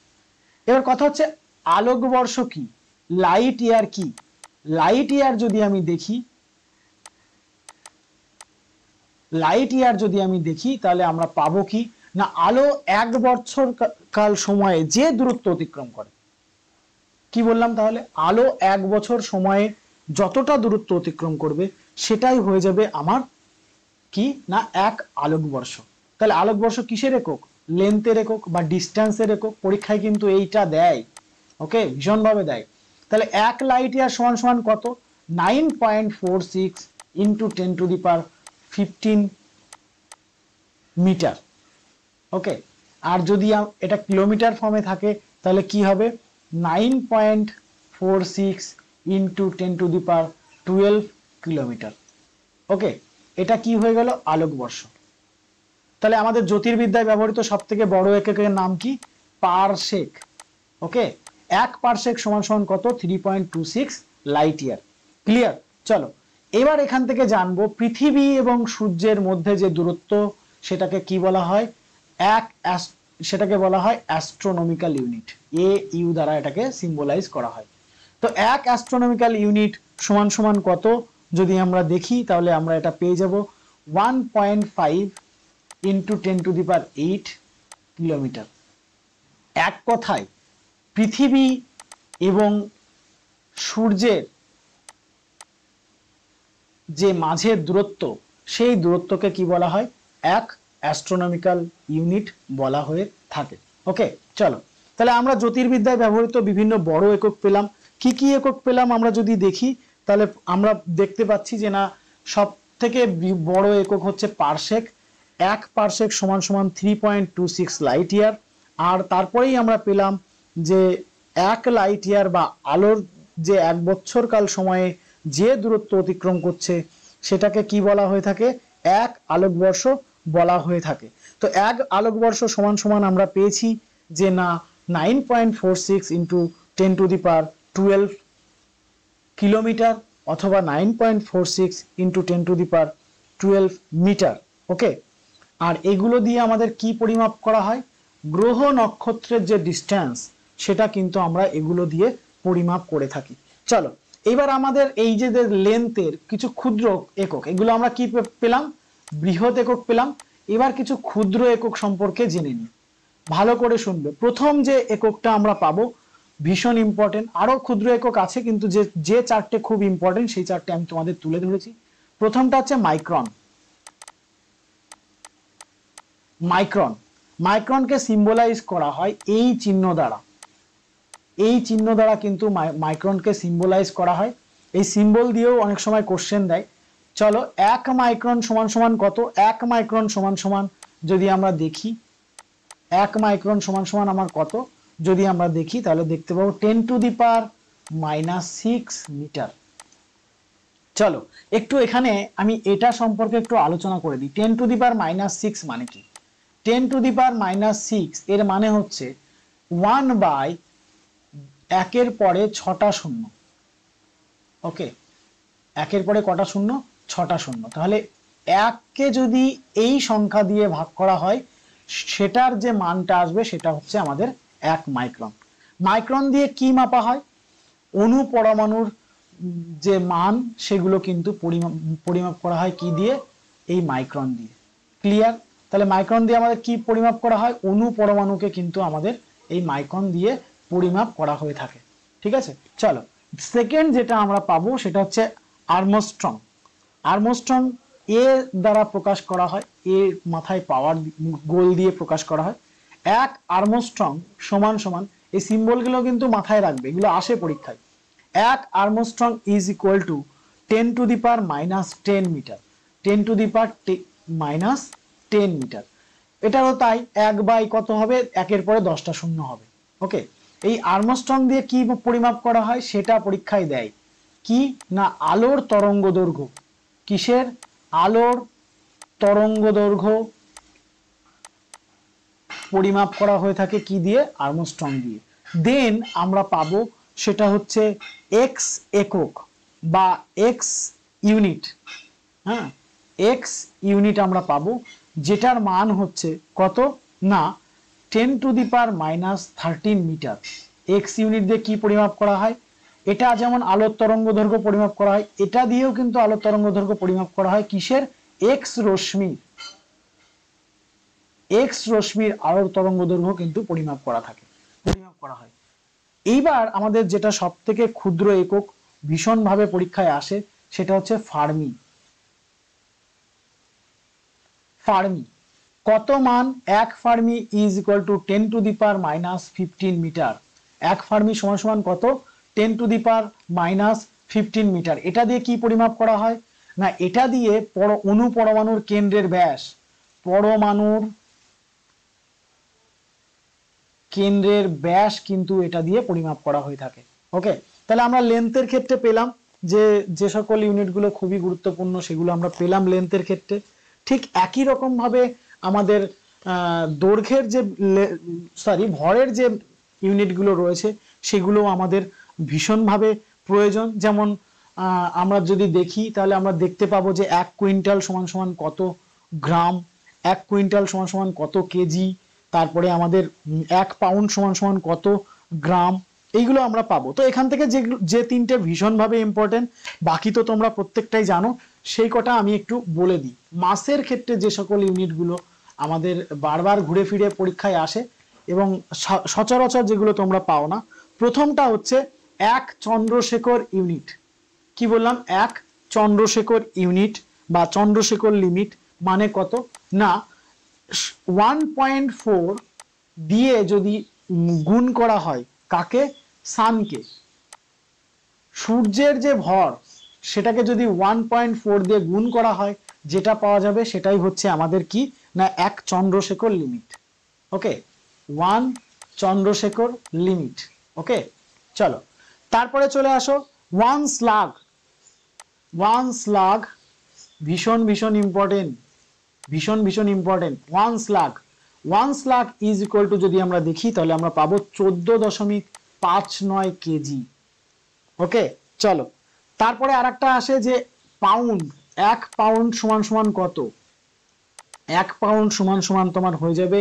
এবার কথা হচ্ছে আলোকবর্ষ কি, লাইট ইয়ার কি? লাইট ইয়ার যদি আমি দেখি, লাইট ইয়ার যদি আমি দেখি তাহলে আমরা পাবো কি না আলো 1 বছর কাল সময়ে যে দূরত্ব অতিক্রম করে। কি বললাম তাহলে? আলো 1 বছর সময়ে যতটা দূরত্ব অতিক্রম করবে সেটাই হয়ে যাবে আমার কি না 1 আলোকবর্ষ। তাহলে আলোকবর্ষ কিসের একক? লেন্থের একক বা ডিস্টেন্সের একক। পরীক্ষায় কিন্তু এইটা দেয়। ওকে, ভীষণভাবে দেয়। তাহলে 1 লাইট ইয়ার সমান সমান কত? 9.46 ইন্টু 10⁻15 মিটার। ওকে, আর যদি এটা কিলোমিটার ফর্মে থাকে তাহলে কি হবে 9.46 ইন্টু 10⁻12 কিলোমিটার। ওকে, এটা কি হয়ে গেল আলোকবর্ষ। তাহলে আমাদের জ্যোতির্বিদ্যায় ব্যবহৃত সব থেকে বড় এককের নাম কি পারসেক। ওকে, 1 পারসেক সমান সমান কত 3.26 লাইট ইয়ার। ক্লিয়ার? চলো এবার এখান থেকে জানবো পৃথিবী এবং সূর্যের মধ্যে যে দূরত্ব সেটাকে কি বলা হয়, সেটাকে বলা হয় অ্যাস্ট্রোনমিক্যাল ইউনিট। AU দ্বারা এটাকে সিম্বলাইজ করা হয়। তো 1 অ্যাস্ট্রোনমিক্যাল ইউনিট সমান সমান কত যদি আমরা দেখি তাহলে আমরা এটা পেয়ে যাব 1.5 ইন্টু 10⁸ কিলোমিটার। এক কথায় পৃথিবী এবং সূর্যের যে মাঝের দূরত্ব সেই দূরত্বকে কি বলা হয় 1 অ্যাস্ট্রোনমিক্যাল ইউনিট বলা হয়ে থাকে। ওকে, চলো তাহলে আমরা জ্যোতির্বিদ্যায় ব্যবহৃত বিভিন্ন বড় একক পেলাম। কি কি একক পেলাম আমরা যদি দেখি তাহলে আমরা দেখতে পাচ্ছি যে না সব থেকে বড় একক হচ্ছে পারসেক। 1 পারসেক সমান সমান 3.26 লাইট ইয়ার। আর তারপরেই আমরা পেলাম যে 1 লাইট ইয়ার বা আলোর যে 1 বৎসরকাল সময়ে যে দূরত্ব অতিক্রম করছে সেটাকে কি বলা হয়ে থাকে 1 আলোকবর্ষ বলা হয়ে থাকে। তো 1 আলোকবর্ষ সমান সমান আমরা পেয়েছি যে না 9.46 ইন্টু 10⁻12 কিলোমিটার অথবা 9.46 ইন্টু 10⁻12 মিটার। ওকে, আর এগুলো দিয়ে আমাদের কি পরিমাপ করা হয় গ্রহ নক্ষত্রের যে ডিস্টেন্স সেটা কিন্তু আমরা এগুলো দিয়ে পরিমাপ করে থাকি। চলো এবার আমাদের এই যে লেন্থের কিছু ক্ষুদ্র একক এগুলো আমরা কি পেলাম বৃহৎ একক পেলাম। এবার কিছু ক্ষুদ্র একক সম্পর্কে জেনে নিই, ভালো করে শুনবে। প্রথম যে এককটা আমরা পাবো ভীষণ ইম্পর্টেন্ট, আরো ক্ষুদ্র একক আছে কিন্তু যে চারটে খুব ইম্পর্টেন্ট সেই চারটে আমি তোমাদের তুলে ধরেছি। প্রথমটা হচ্ছে মাইক্রন। মাইক্রন মাইক্রনকে সিম্বলাইজ করা হয় এই চিহ্ন দ্বারা। এই চিহ্ন দ্বারা কিন্তু মাইক্রনকে সিম্বলাইজ করা হয়। এই সিম্বল দিয়েও অনেক সময় কোশ্চেন দেয়। চলো 1 মাইক্রন সমান সমান কত 1 মাইক্রন সমান সমান যদি আমরা দেখি 1 মাইক্রন সমান সমান আমার কত যদি আমরা দেখি তাহলে দেখতে পাবো 10⁻⁻6 মিটার। চলো একটু এখানে আমি এটা সম্পর্কে একটু আলোচনা করে দিই। 10⁻⁻6 মানে কি 10⁻⁻6 এর মানে হচ্ছে 1/1 পরে 6টা শূন্য। ওকে, 1 পরে কটা শূন্য 6টা শূন্য। তাহলে 1কে যদি এই সংখ্যা দিয়ে ভাগ করা হয় সেটার যে মানটা আসবে সেটা হচ্ছে আমাদের 1 মাইক্রন। মাইক্রন দিয়ে কি মাপা হয় অণু পরমাণুর যে মান সেগুলো কিন্তু পরিমাপ করা হয় কি দিয়ে এই মাইক্রন দিয়ে। ক্লিয়ার? তাহলে মাইক্রন দিয়ে আমাদের কি পরিমাপ করা হয় অণু পরমাণুকে কিন্তু আমাদের এই মাইক্রন দিয়ে পরিমাপ করা হয়ে থাকে। ঠিক আছে, চলো সেকেন্ড যেটা আমরা পাবো সেটা হচ্ছে আর্মস্ট্রং। আর্মস্ট্রং এ দ্বারা প্রকাশ করা হয়, এ মাথায় পাওয়ার গোল দিয়ে প্রকাশ করা হয়। 1 আর্মস্ট্রং সমান সমান এই সিম্বলগুলো কিন্তু মাথায় রাখবে, এগুলো আসে পরীক্ষায়। 1 angstrom is equal to 10⁻⁻10 metre. 10⁻⁻10 metre. এটারও তাই 1 কত হবে 1 পরে 10টা শূন্য হবে। ওকে, এই আর্মস্ট্রং দিয়ে কি পরিমাপ করা হয় সেটা পরীক্ষায় দেয় কি না আলোর তরঙ্গ দৈর্ঘ্য। কিসের আলোর তরঙ্গ দৈর্ঘ্য পরিমাপ করা হয়ে থাকে কি দিয়ে আর্মস্ট্রং দিয়ে। দেন আমরা পাবো সেটা হচ্ছে এক্স একক বা এক্স ইউনিট। হ্যাঁ, এক্স ইউনিট আমরা পাবো যেটার মান হচ্ছে কত না 10⁻⁻13 মিটার। এক্স ইউনিট দিয়ে কি পরিমাপ করা হয় এটা যেমন আলোর তরঙ্গ দৈর্ঘ্য পরিমাপ করা হয় এটা দিয়েও কিন্তু আলোর তরঙ্গ দৈর্ঘ্য পরিমাপ করা হয় কিসের এক্স রশ্মি। এক্স রশ্মির আলোর তরঙ্গ দৈর্ঘ্য কিন্তু পরিমাপ করা হয়। এইবার আমাদের যেটা সব থেকে ক্ষুদ্র একক ভীষণভাবে পরীক্ষায় আসে সেটা হচ্ছে ফার্মি। ফার্মি কত মান 1 fermi is equal to 10⁻⁻15 metre. 1 fermi সমান সমান কত 10⁻⁻15 মিটার। এটা দিয়ে কি পরিমাপ করা হয় না এটা দিয়ে অণু পরমাণুর কেন্দ্রের ব্যাস, পরমাণুর কেন্দ্রের ব্যাস কিন্তু এটা দিয়ে পরিমাপ করা হয়ে থাকে। ওকে, তাহলে আমরা লেন্থের ক্ষেত্রে পেলাম যে যে সকল ইউনিটগুলো খুবই গুরুত্বপূর্ণ সেগুলো আমরা পেলাম লেন্থের ক্ষেত্রে। ঠিক একই রকম ভাবে আমাদের দৈর্ঘ্যের যে ভরের যে ইউনিটগুলো রয়েছে সেগুলো আমাদের ভীষণভাবে প্রয়োজন। যেমন আমরা যদি দেখি তাহলে আমরা দেখতে পাবো যে 1 কুইন্টাল সমান সমান কত গ্রাম, 1 কুইন্টাল সমান সমান কত কেজি, তারপরে আমাদের 1 পাউন্ড সমান সমান কত গ্রাম, এইগুলো আমরা পাবো। তো এখান থেকে যে তিনটে ভীষণভাবে ইম্পর্টেন্ট, বাকি তো তোমরা প্রত্যেকটাই জানো, সেই কটা আমি একটু বলে দিই। মাসের ক্ষেত্রে যে সকল ইউনিটগুলো আমাদের বারবার ঘুরে ফিরে পরীক্ষায় আসে এবং সচরাচর যেগুলো তোমরা পাও না, প্রথমটা হচ্ছে 1 চন্দ্রশেখর ইউনিট। কি বললাম? 1 চন্দ্রশেখর ইউনিট বা চন্দ্রশেখর লিমিট মানে কত না 1.4 দিয়ে যদি গুণ করা হয় কাকে? সানকে। সূর্যের যে ভর সেটাকে যদি 1.4 দিয়ে গুণ করা হয় যেটা পাওয়া যাবে সেটাই হচ্ছে আমাদের কি না 1 চন্দ্রশেখর লিমিট। ওকে, 1 চন্দ্রশেখর লিমিট। ওকে, চলো তারপরে চলে আসো 1 স্লাগ। 1 স্লাগ ভীষণ ভীষণ ইম্পর্টেন্ট, ভীষণ ভীষণ important. 1 slug, 1 slug is equal two যদি আমরা দেখি তাহলে আমরা পাবো 14.59 কেজি। ওকে, চলো তারপরে আরেকটা আসে যে পাউন্ড। 1 পাউন্ড সমান সমান কত? 1 পাউন্ড সমান সমান তোমার হয়ে যাবে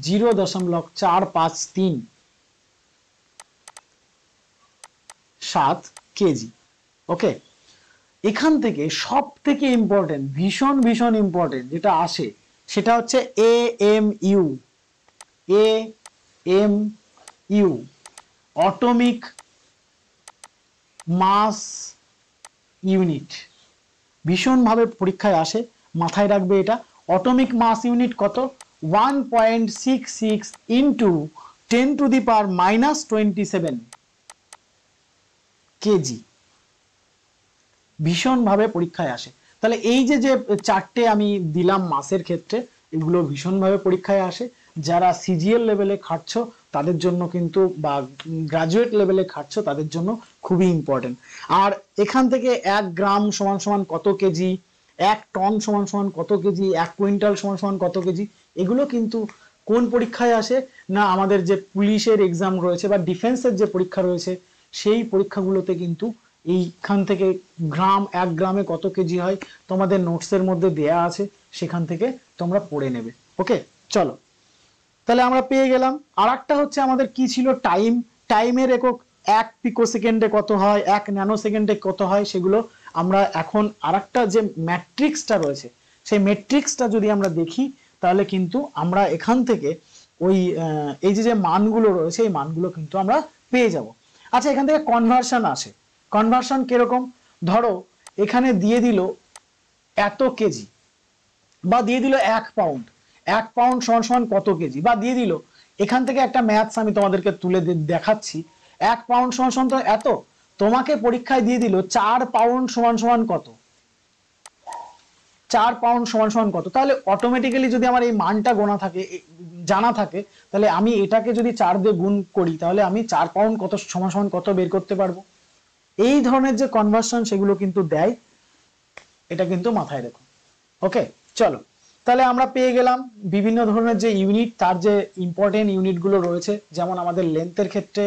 0.453 কেজি। ওকে, এখান থেকে সব থেকে ইম্পর্টেন্ট, ভীষণ ভীষণ ইম্পর্টেন্ট যেটা আসে সেটা হচ্ছে AMU। AMU atomic mass unit, ভীষণভাবে পরীক্ষায় আসে, মাথায় রাখবে এটা। অটোমিক মাস ইউনিট কত? 1.66 ইন্টু 10⁻⁻27 কেজি। ভীষণভাবে পরীক্ষায় আসে। তাহলে এই যে যে চারটে আমি দিলাম মাসের ক্ষেত্রে, এগুলো ভীষণভাবে পরীক্ষায় আসে। যারা সিজিএল লেভেলে খাটছো তাদের জন্য কিন্তু, বা গ্রাজুয়েট লেভেলে খাটছো তাদের জন্য খুবই ইম্পর্টেন্ট। আর এখান থেকে 1 গ্রাম সমান সমান কত কেজি, 1 টন সমান সমান কত কেজি, 1 কুইন্টাল সমান সমান কত কেজি, এগুলো কিন্তু কোন পরীক্ষায় আসে না আমাদের যে পুলিশের এক্সাম রয়েছে বা ডিফেন্সের যে পরীক্ষা রয়েছে সেই পরীক্ষাগুলোতে কিন্তু এইখান থেকে গ্রাম, 1 গ্রামে কত কেজি হয় তোমাদের নোটসের মধ্যে দেয়া আছে, সেখান থেকে তোমরা পড়ে নেবে। ওকে, চলো তাহলে আমরা পেয়ে গেলাম। আর একটা হচ্ছে আমাদের কি ছিল? টাইম। টাইমের একক 1 পিকো সেকেন্ডে কত হয়, 1 ন্যানো সেকেন্ডে কত হয়, সেগুলো আমরা এখন আরেকটা যে ম্যাট্রিক্সটা রয়েছে সেই ম্যাট্রিক্সটা যদি আমরা দেখি তাহলে কিন্তু আমরা এখান থেকে ওই এই যে যে মানগুলো রয়েছে এই মানগুলো কিন্তু আমরা পেয়ে যাব। আচ্ছা, এখান থেকে কনভার্সন আসে। কনভার্সন কিরকম? ধরো এখানে দিয়ে দিল এত কেজি, বা দিয়ে দিল 1 পাউন্ড। 1 পাউন্ড সমান সমান কত কেজি, বা দিয়ে দিল এখান থেকে একটা ম্যাথস আমি তোমাদেরকে তুলে দেখাচ্ছি। 1 পাউন্ড সমান সমান তো এত, তোমাকে পরীক্ষায় দিয়ে দিল 4 পাউন্ড সমান সমান কত, 4 পাউন্ড সমান সমান কত। তাহলে অটোমেটিক্যালি যদি আমার এই মানটা গোনা থাকে, জানা থাকে, তাহলে আমি এটাকে যদি 4 দিয়ে গুণ করি তাহলে আমি 4 পাউন্ড কত সমান সমান কত বের করতে পারবো। এই ধরনের যে কনভার্সন সেগুলো কিন্তু দেয়, এটা কিন্তু মাথায় রেখো। ওকে, চলো তাহলে আমরা পেয়ে গেলাম বিভিন্ন ধরনের যে ইউনিট, তার যে ইম্পর্টেন্ট ইউনিটগুলো রয়েছে, যেমন আমাদের লেন্থের ক্ষেত্রে,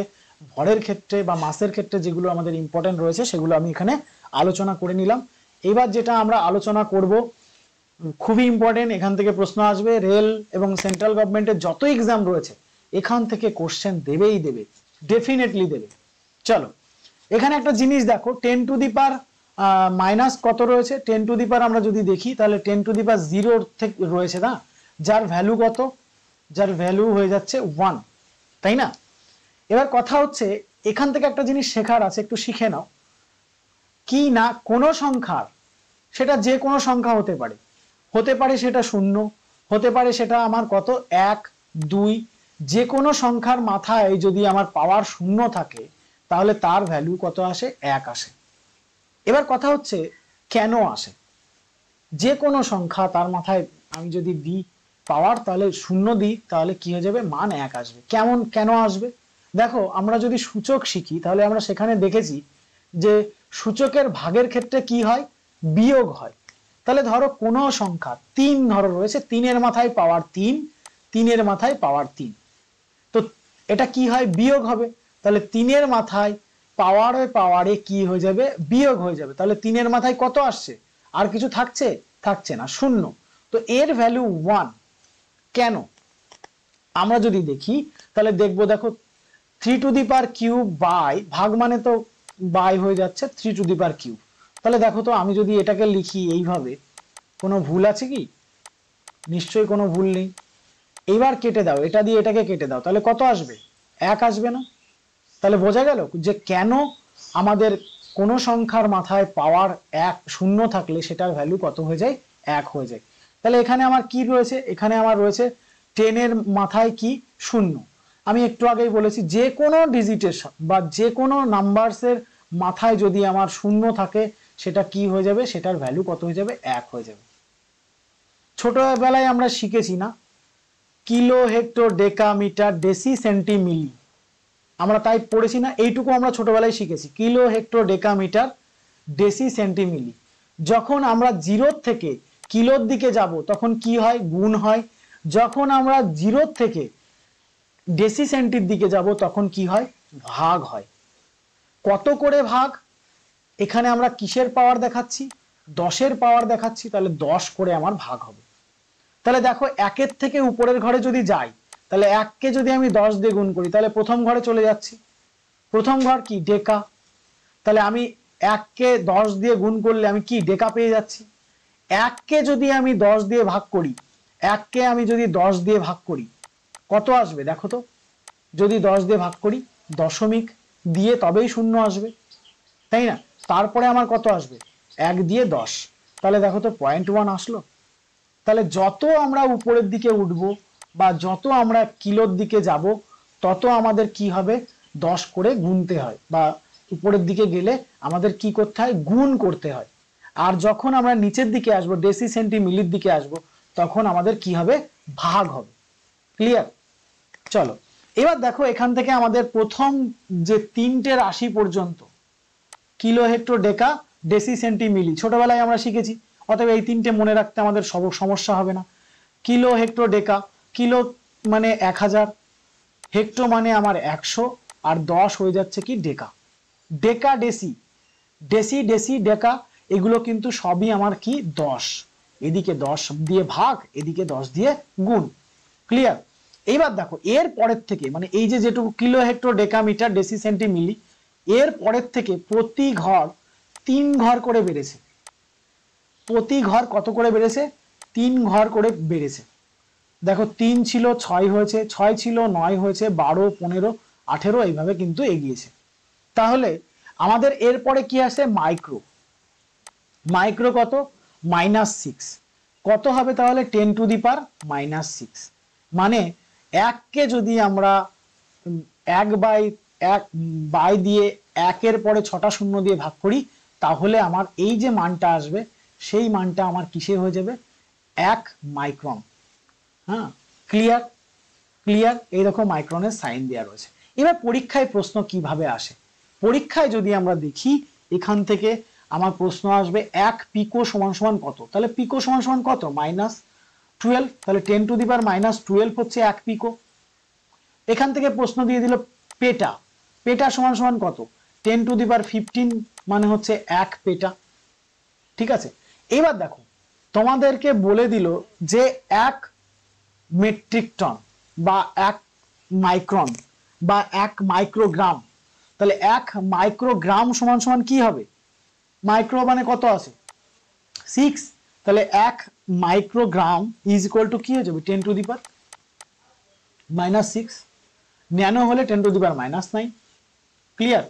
ভরের ক্ষেত্রে বা মাসের ক্ষেত্রে যেগুলো আমাদের ইম্পর্টেন্ট রয়েছে সেগুলো আমি এখানে আলোচনা করে নিলাম। এবার যেটা আমরা আলোচনা করব খুবই ইম্পর্টেন্ট, এখান থেকে প্রশ্ন আসবে। রেল এবং সেন্ট্রাল গভর্নমেন্টের যত এক্সাম রয়েছে এখান থেকে কোশ্চেন দেবেই দেবে, ডেফিনেটলি দেবে। চলো এখানে একটা জিনিস দেখো, 10 টু দি পাওয়ার মাইনাস কত রয়েছে, 10 টু দি পাওয়ার আমরা যদি দেখি তাহলে 10 টু দি পাওয়ার 0 থেকে রয়েছে না, যার ভ্যালু কত, যার ভ্যালু হয়ে যাচ্ছে 1, তাই না? এবার কথা হচ্ছে এখান থেকে একটা জিনিস শেখার আছে, একটু শিখে নাও। কি না কোনো সংখ্যার, সেটা যে কোনো সংখ্যা হতে পারে, হতে পারে সেটা 0, হতে পারে সেটা আমার কত 1, 2, যে কোনো সংখ্যার মাথায় যদি আমার পাওয়ার 0 থাকে তাহলে তার ভ্যালু কত আসে? 1 আসে। এবার কথা হচ্ছে কেন আসে? যে কোনো সংখ্যা তার মাথায় আমি যদি দিই পাওয়ার তাহলে 0 দিই তাহলে কি হয়ে যাবে, মান 1 আসবে। কেন আসবে? দেখো আমরা যদি সূচক শিখি তাহলে আমরা সেখানে দেখেছি যে সূচকের ভাগের ক্ষেত্রে কি হয়, বিয়োগ হয়। তাহলে ধরো কোনো সংখ্যা 3 ধরো রয়েছে, 3 মাথায় পাওয়ার 3, 3 মাথায় পাওয়ার 3, তো এটা কি হয়, বিয়োগ হবে। তাহলে 3 মাথায় পাওয়ারে কি হয়ে যাবে, বিয়োগ হয়ে যাবে। তাহলে 3 মাথায় কত আসছে, আর কিছু থাকছে না, 0। তো এর ভ্যালু 1। কেন? আমরা যদি দেখি তাহলে দেখবো, দেখো 3 to the power cube by, ভাগ মানে তো বাই হয়ে যাচ্ছে 3 টু দি পাওয়ার কিউব। তাহলে দেখো তো আমি যদি এটাকে লিখি এইভাবে, কোনো ভুল আছে কি? নিশ্চয়ই কোনো ভুল নেই। এইবার কেটে দাও, এটা দিয়ে এটাকে কেটে দাও, তাহলে কত আসবে, 1 আসবে না? তাহলে বোঝা গেল যে কেন আমাদের কোনো সংখ্যার মাথায় পাওয়ার 0 থাকলে সেটার ভ্যালু কত হয়ে যায়, 1 হয়ে যায়। তাহলে এখানে আমার কি রয়েছে, এখানে আমার রয়েছে 10 মাথায় কি, 0। আমি একটু আগেই বলেছি যে কোনো ডিজিটের বা যে কোনো নাম্বারসের মাথায় যদি আমার 0 থাকে সেটা কি হয়ে যাবে, সেটার ভ্যালু কত হয়ে যাবে, 1 হয়ে যাবে। ছোটবেলায় আমরা শিখেছি না, কিলো, হেক্টর, ডেকা, মিটার, ডেসি, সেন্টি, মিলি, আমরা তাই পড়েছি না? এইটুকু আমরা ছোটবেলায় শিখেছি, কিলো, হেক্টর, ডেকা, মিটার, ডেসি, সেন্টি, মিলি। যখন আমরা 0 থেকে কিলোর দিকে যাব তখন কি হয়, গুণ হয়। যখন আমরা 0 থেকে ডেসি সেন্টির দিকে যাব তখন কি হয়, ভাগ হয়। কত করে ভাগ? এখানে আমরা কিসের পাওয়ার দেখাচ্ছি, 10-এর পাওয়ার দেখাচ্ছি, তাহলে 10 করে আমার ভাগ হবে। তাহলে দেখো 1-এর থেকে উপরের ঘরে যদি যাই, তাহলে 1-কে যদি আমি 10 দিয়ে গুণ করি তাহলে প্রথম ঘরে চলে যাচ্ছি। প্রথম ঘর কি, ডেকা। তাহলে আমি 1-কে 10 দিয়ে গুণ করলে আমি কি, ডেকা পেয়ে যাচ্ছি। 1-কে যদি আমি 10 দিয়ে ভাগ করি, 1-কে আমি যদি 10 দিয়ে ভাগ করি কত আসবে দেখো তো, যদি 10 দিয়ে ভাগ করি, দশমিক দিয়ে তবেই 0 আসবে, তাই না? তারপরে আমার কত আসবে, 1 দিয়ে 10, তাহলে দেখো তো 0.1 আসলো। তাহলে যত আমরা উপরের দিকে উঠব বা যত আমরা কিলোর দিকে যাব তত আমাদের কি হবে, 10 করে গুনতে হয়, বা উপরের দিকে গেলে আমাদের কি করতে হয়, গুণ করতে হয়। আর যখন আমরা নিচের দিকে আসব, ডেসি, সেন্টি, মিলির দিকে আসব, তখন আমাদের কি হবে, ভাগ হবে। ক্লিয়ার? চলো এবার দেখো এখান থেকে আমাদের প্রথম যে 3টে রাশি পর্যন্ত, কিলো, হেক্টর, ডেকা, ডেসি, সেন্টি, মিলি, ছোটবেলায় আমরা শিখেছি। অতএব এই 3টে মনে রাখতে আমাদের সমস্যা হবে না। কিলো, হেক্টর, ডেকা, কিলো মানে 1000, হেক্টর মানে আমার 100, আর 10 হয়ে যাচ্ছে কি, ডেকা। ডেকা, ডেসি, ডেসি, ডেসি, ডেকা, এগুলো কিন্তু সবই আমার কি, 10। এদিকে 10 দিয়ে ভাগ, এদিকে 10 দিয়ে গুণ। ক্লিয়ার? এইবার দেখো এর পরের থেকে, মানে এই যে যেটুকু কিলো, হেক্টর, ডেকা, মিটার, ডেসি, সেন্টি, মিলি, এর পরের থেকে প্রতি ঘর 3 ঘর করে বেড়েছে। প্রতি ঘর কত করে বেড়েছে, 3 ঘর করে বেড়েছে। দেখো 3 ছিল 6 হয়েছে, 6 ছিল 9 হয়েছে, 12, 15, 18 এইভাবে কিন্তু এগিয়েছে। তাহলে আমাদের এরপরে কি আসে, মাইক্রো। মাইক্রো কত, -6। কত হবে তাহলে, 10 টু দি পাওয়ার -6। মানে 1-কে যদি আমরা 1/1 দিয়ে 1-এর পরে 6টা শূন্য দিয়ে ভাগ করি, তাহলে আমার এই যে মানটা আসবে সেই মানটা আমার কিসে হয়ে যাবে, 1 মাইক্রন। হ্যাঁ, ক্লিয়ার? ক্লিয়ার? এইরকম মাইক্রনের সাইন দেওয়া রয়েছে। এবার পরীক্ষায় প্রশ্ন কিভাবে আসে, পরীক্ষায় যদি আমরা দেখি এখান থেকে আমার প্রশ্ন আসবে 1 পিকো সমান সমান কত, তাহলে পিকো সমান সমান কত, -12, তাহলে 10 টু দি পাওয়ার -12 হচ্ছে 1 পিকো। এখান থেকে প্রশ্ন দিয়ে দিল পেটা, পেটা সমান সমান কত, 10 টু দি পাওয়ার 15 মানে হচ্ছে 1 পেটা। ঠিক আছে? এবার দেখো তোমাদেরকে বলে দিল যে 1 মেট্রিক টন বা 1 মাইক্রন বা 1 মাইক্রোগ্রাম, তাহলে 1 মাইক্রোগ্রাম সমান সমান কি হবে, মাইক্রো মানে কত আছে, 6, তাহলে 1 মাইক্রোগ্রাম ইজ ইকুয়াল টু কি হয়ে যাবে, 10 টু দি পাওয়ার -6, ন্যানো হলে 10 টু দি পাওয়ার -9। ক্লিয়ার?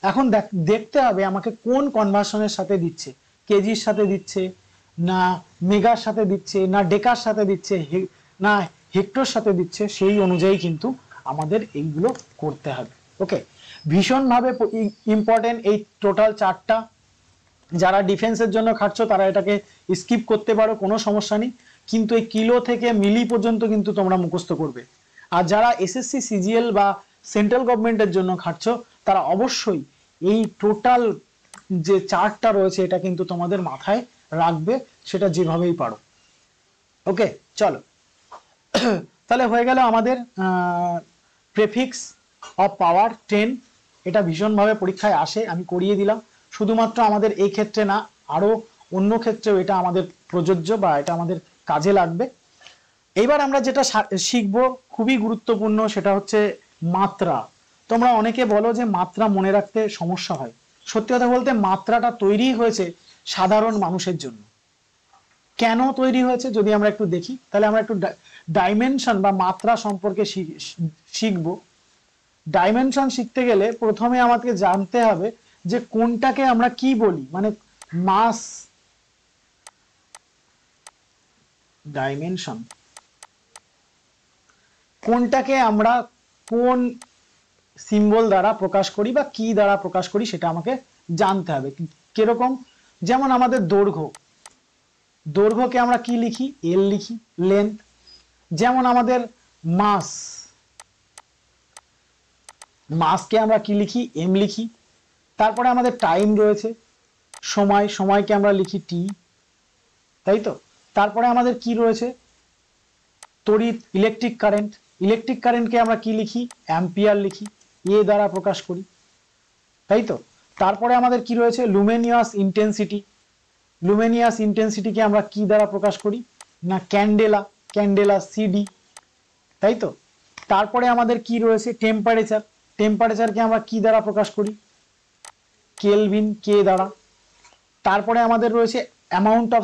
এখন দেখতে হবে আমাকে কোন কনভার্সনের সাথে দিচ্ছে, কেজির সাথে দিচ্ছে না মেগার সাথে দিচ্ছে না ডেকার সাথে দিচ্ছে না হেক্টর সাথে দিচ্ছে, সেই অনুযায়ী কিন্তু আমাদের এইগুলো করতে হবে। ওকে, ভীষণভাবে ইম্পর্টেন্ট এই টোটাল 4টা। যারা ডিফেন্সের জন্য খাটছো তারা এটাকে স্কিপ করতে পারো, কোনো সমস্যা নেই, কিন্তু এই কিলো থেকে মিলি পর্যন্ত কিন্তু তোমরা মুখস্থ করবে। আর যারা এসএসসি সিজিএল বা সেন্ট্রাল গভর্নমেন্টের জন্য খাটছো তারা অবশ্যই এই টোটাল যে চার্টটা রয়েছে এটা কিন্তু তোমাদের মাথায় রাখবে, সেটা যেভাবেই পারো। ওকে, চলো তাহলে হয়ে গেল আমাদের প্রেফিক্স অফ পাওয়ার 10। এটা ভীষণভাবে পরীক্ষায় আসে, আমি করিয়ে দিলাম। শুধুমাত্র আমাদের এই ক্ষেত্রে না, আরো অন্য ক্ষেত্রেও এটা আমাদের প্রযোজ্য বা এটা আমাদের কাজে লাগবে। এইবার আমরা যেটা শিখবো খুবই গুরুত্বপূর্ণ, সেটা হচ্ছে মাত্রা। তোমরা অনেকে বলো যে মাত্রা মনে রাখতে সমস্যা হয়। সত্যি কথা বলতে মাত্রাটা তৈরি হয়েছে সাধারণ মানুষের জন্য। কেন তৈরি হয়েছে যদি আমরা একটু দেখি, তাহলে আমরা একটু ডাইমেনশন বা মাত্রা সম্পর্কে শিখব। ডাইমেনশন শিখতে গেলে প্রথমে আমাকে জানতে হবে যে কোনটাকে আমরা কি বলি, মানে মাস ডাইমেনশন কোনটাকে আমরা কোন সিম্বল দ্বারা প্রকাশ করি বা কি দ্বারা প্রকাশ করি সেটা আমাকে জানতে হবে। কিরকম, যেমন আমাদের দৈর্ঘ্যকে আমরা কি লিখি, এল লিখি, লেন্থ। যেমন আমাদের মাসকে আমরা কি লিখি, এম লিখি। তারপরে আমাদের টাইম রয়েছে, সময়কে আমরা লিখি টি, তাই তো। তারপরে আমাদের কি রয়েছে, তড়িৎ, ইলেকট্রিক কারেন্টকে আমরা কি লিখি, অ্যাম্পিয়ার লিখি, এ দ্বারা প্রকাশ করি, তাই তো। তারপরে আমাদের কি রয়েছে, লুমিনিয়াস ইন্টেন্সিটিকে আমরা কি দ্বারা প্রকাশ করি না, ক্যান্ডেলা সিডি, তাই তো। তারপরে আমাদের কি রয়েছে, টেম্পারেচারকে আমরা কি দ্বারা প্রকাশ করি, কেলভিন, কে দ্বারা। তারপরে আমাদের রয়েছে অ্যামাউন্ট অফ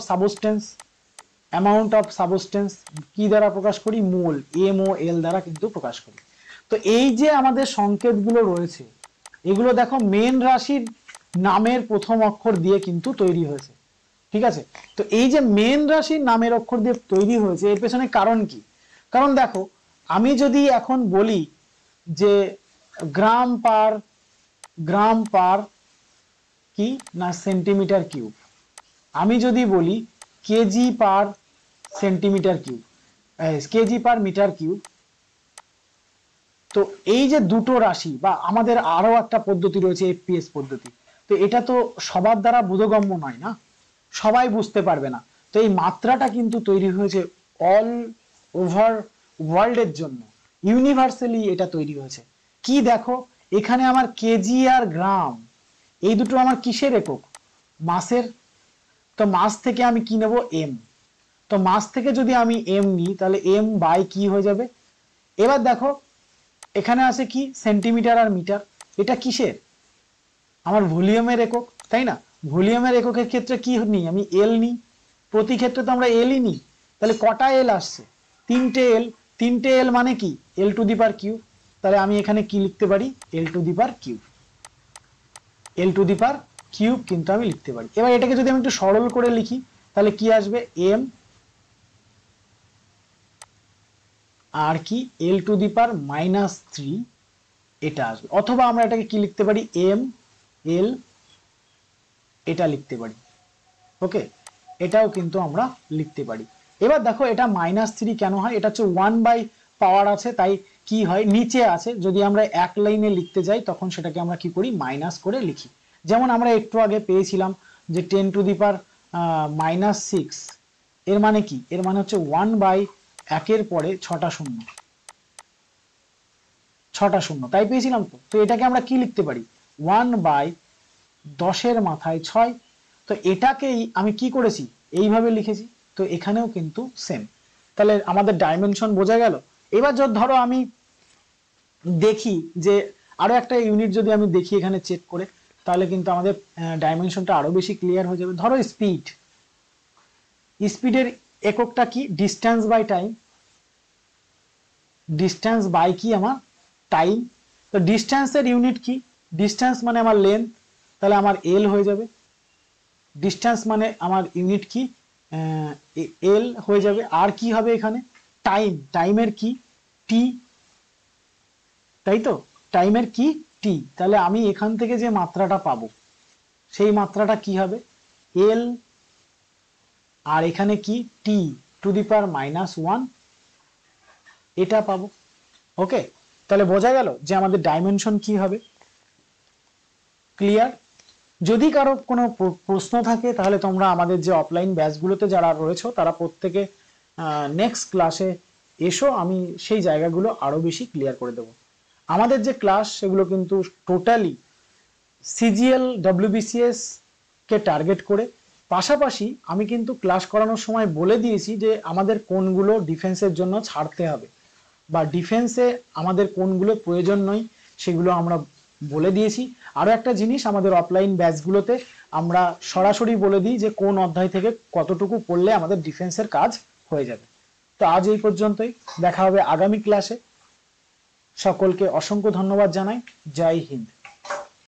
সাবস্টেন্স কি দ্বারা প্রকাশ করি, মোল, MOL দ্বারা কিন্তু প্রকাশ করি। তো এই যে আমাদের সংকেতগুলো রয়েছে, এগুলো দেখো মেন রাশির নামের প্রথম অক্ষর দিয়ে কিন্তু তৈরি হয়েছে, ঠিক আছে। তো এই যে মেন রাশির নামের অক্ষর দিয়ে তৈরি হয়েছে, এর পেছনে কারণ কি? কারণ দেখো, আমি যদি এখন বলি যে গ্রাম পার কি না সেন্টিমিটার কিউব, আমি যদি বলি কেজি পার মিটার কিউব, তো এই যে দুটো রাশি বা আমাদের আরো একটা পদ্ধতি রয়েছে FPS পদ্ধতি, তো এটা তো সবার দ্বারা বোধগম্য নয় না, সবাই বুঝতে পারবে না। তো এই মাত্রাটা কিন্তু তৈরি হয়েছে অল ওভার ওয়ার্ল্ডের জন্য, ইউনিভার্সালি এটা তৈরি হয়েছে। কি দেখো, এখানে আমার কেজি আর গ্রাম এই দুটো আমার কিসের একক, মাসের। তো মাস থেকে আমি কি নেব, এম। তো মাস থেকে যদি আমি এম নিই তাহলে এম বাই কি হয়ে যাবে। এবার দেখো এখানে আছে কি, সেন্টিমিটার আর মিটার, এটা কিসের, আমার ভলিউমের একক, তাই না। ভলিউমের এককের ক্ষেত্রে কি নিই, আমি এল নিই। প্রতি ক্ষেত্রে তো আমরা এলই নিই। তাহলে কটা এল আসছে, 3টে এল। 3টে এল মানে কি, L two the power cube. তাহলে আমি এখানে কি লিখতে পারি, L two the power cube কিন্তু আমি লিখতে পারি। এবার এটাকে যদি আমি একটু সরল করে লিখি তাহলে কি আসবে, এম আর কি এল টু দি পাওয়ার -3 এটা আসবে। অথবা আমরা এটাকে কি লিখতে পারি, এম এল এটা লিখতে পারি। ওকে, এটাও কিন্তু আমরা লিখতে পারি। এবার দেখো এটা -3 কেন হয়, এটা হচ্ছে 1/পাওয়ার আছে, তাই কি হয় নিচে আছে, যদি আমরা এক লাইনে লিখতে যাই তখন সেটাকে আমরা কি করি, মাইনাস করে লিখি। যেমন আমরা একটু আগে পেয়েছিলাম যে 10 টু দি পাওয়ার -6, এর মানে কি, এর মানে হচ্ছে 1/1 পরে 6টা শূন্য, তাই পেয়েছিলাম। তো এটাকে আমরা কি লিখতে পারি, 1/10 মাথায় 6। তো এটাকেই আমি কি করেছি, এইভাবে লিখেছি। তো এখানেও কিন্তু সেম। তাহলে আমাদের ডাইমেনশন বোঝা গেল। এবার ধরো আমি দেখি যে আরো একটা ইউনিট যদি আমি দেখি এখানে চেক করে, তাহলে কিন্তু আমাদের ডাইমেনশনটা আরো বেশি ক্লিয়ার হয়ে যাবে। ধরো স্পিডের এককটা কি, ডিস্টেন্স বাই কি আমার টাইম। তো ডিস্টেন্সের ইউনিট কি, ডিস্টেন্স মানে আমার লেন্থ, তাহলে আমার এল হয়ে যাবে। ডিস্টেন্স মানে আমার ইউনিট কি, এল হয়ে যাবে। আর কি হবে এখানে, টাইমের কি, টি, তাই তো, টাইমের কি, টি। তাহলে আমি এখান থেকে যে মাত্রাটা পাবো সেই মাত্রাটা কি হবে, এল, আর এখানে কি টি, 1 এটা পাবো। ওকে, তাহলে বোঝা গেল যে আমাদের ডাইমেনশন কি হবে। ক্লিয়ার? যদি কারো কোনো প্রশ্ন থাকে তাহলে তোমরা আমাদের যে অফলাইন ব্যাচগুলোতে যারা রয়েছে তারা প্রত্যেকে নেক্সট ক্লাসে এসো, আমি সেই জায়গাগুলো আরো বেশি ক্লিয়ার করে দেব। আমাদের যে ক্লাস সেগুলো কিন্তু টোটালি সিজিএল ডব্লিউবিসিএস কে টার্গেট করে, পাশাপাশি আমি কিন্তু ক্লাস করানোর সময় বলে দিয়েছি যে আমাদের কোনগুলো ডিফেন্সের জন্য ছাড়তে হবে বা ডিফেন্সে আমাদের কোনগুলো প্রয়োজন নয় সেগুলো আমরা বলে দিয়েছি। আরো একটা জিনিস, আমাদের অফলাইন ব্যাচগুলোতে আমরা সরাসরি বলে দিই যে কোন অধ্যায় থেকে কতটুকু পড়লে আমাদের ডিফেন্সের কাজ হয়ে যাবে। তো আজ এই পর্যন্তই, দেখা হবে আগামী ক্লাসে। সকলকে অসংখ্য ধন্যবাদ জানাই। জয় হিন্দ।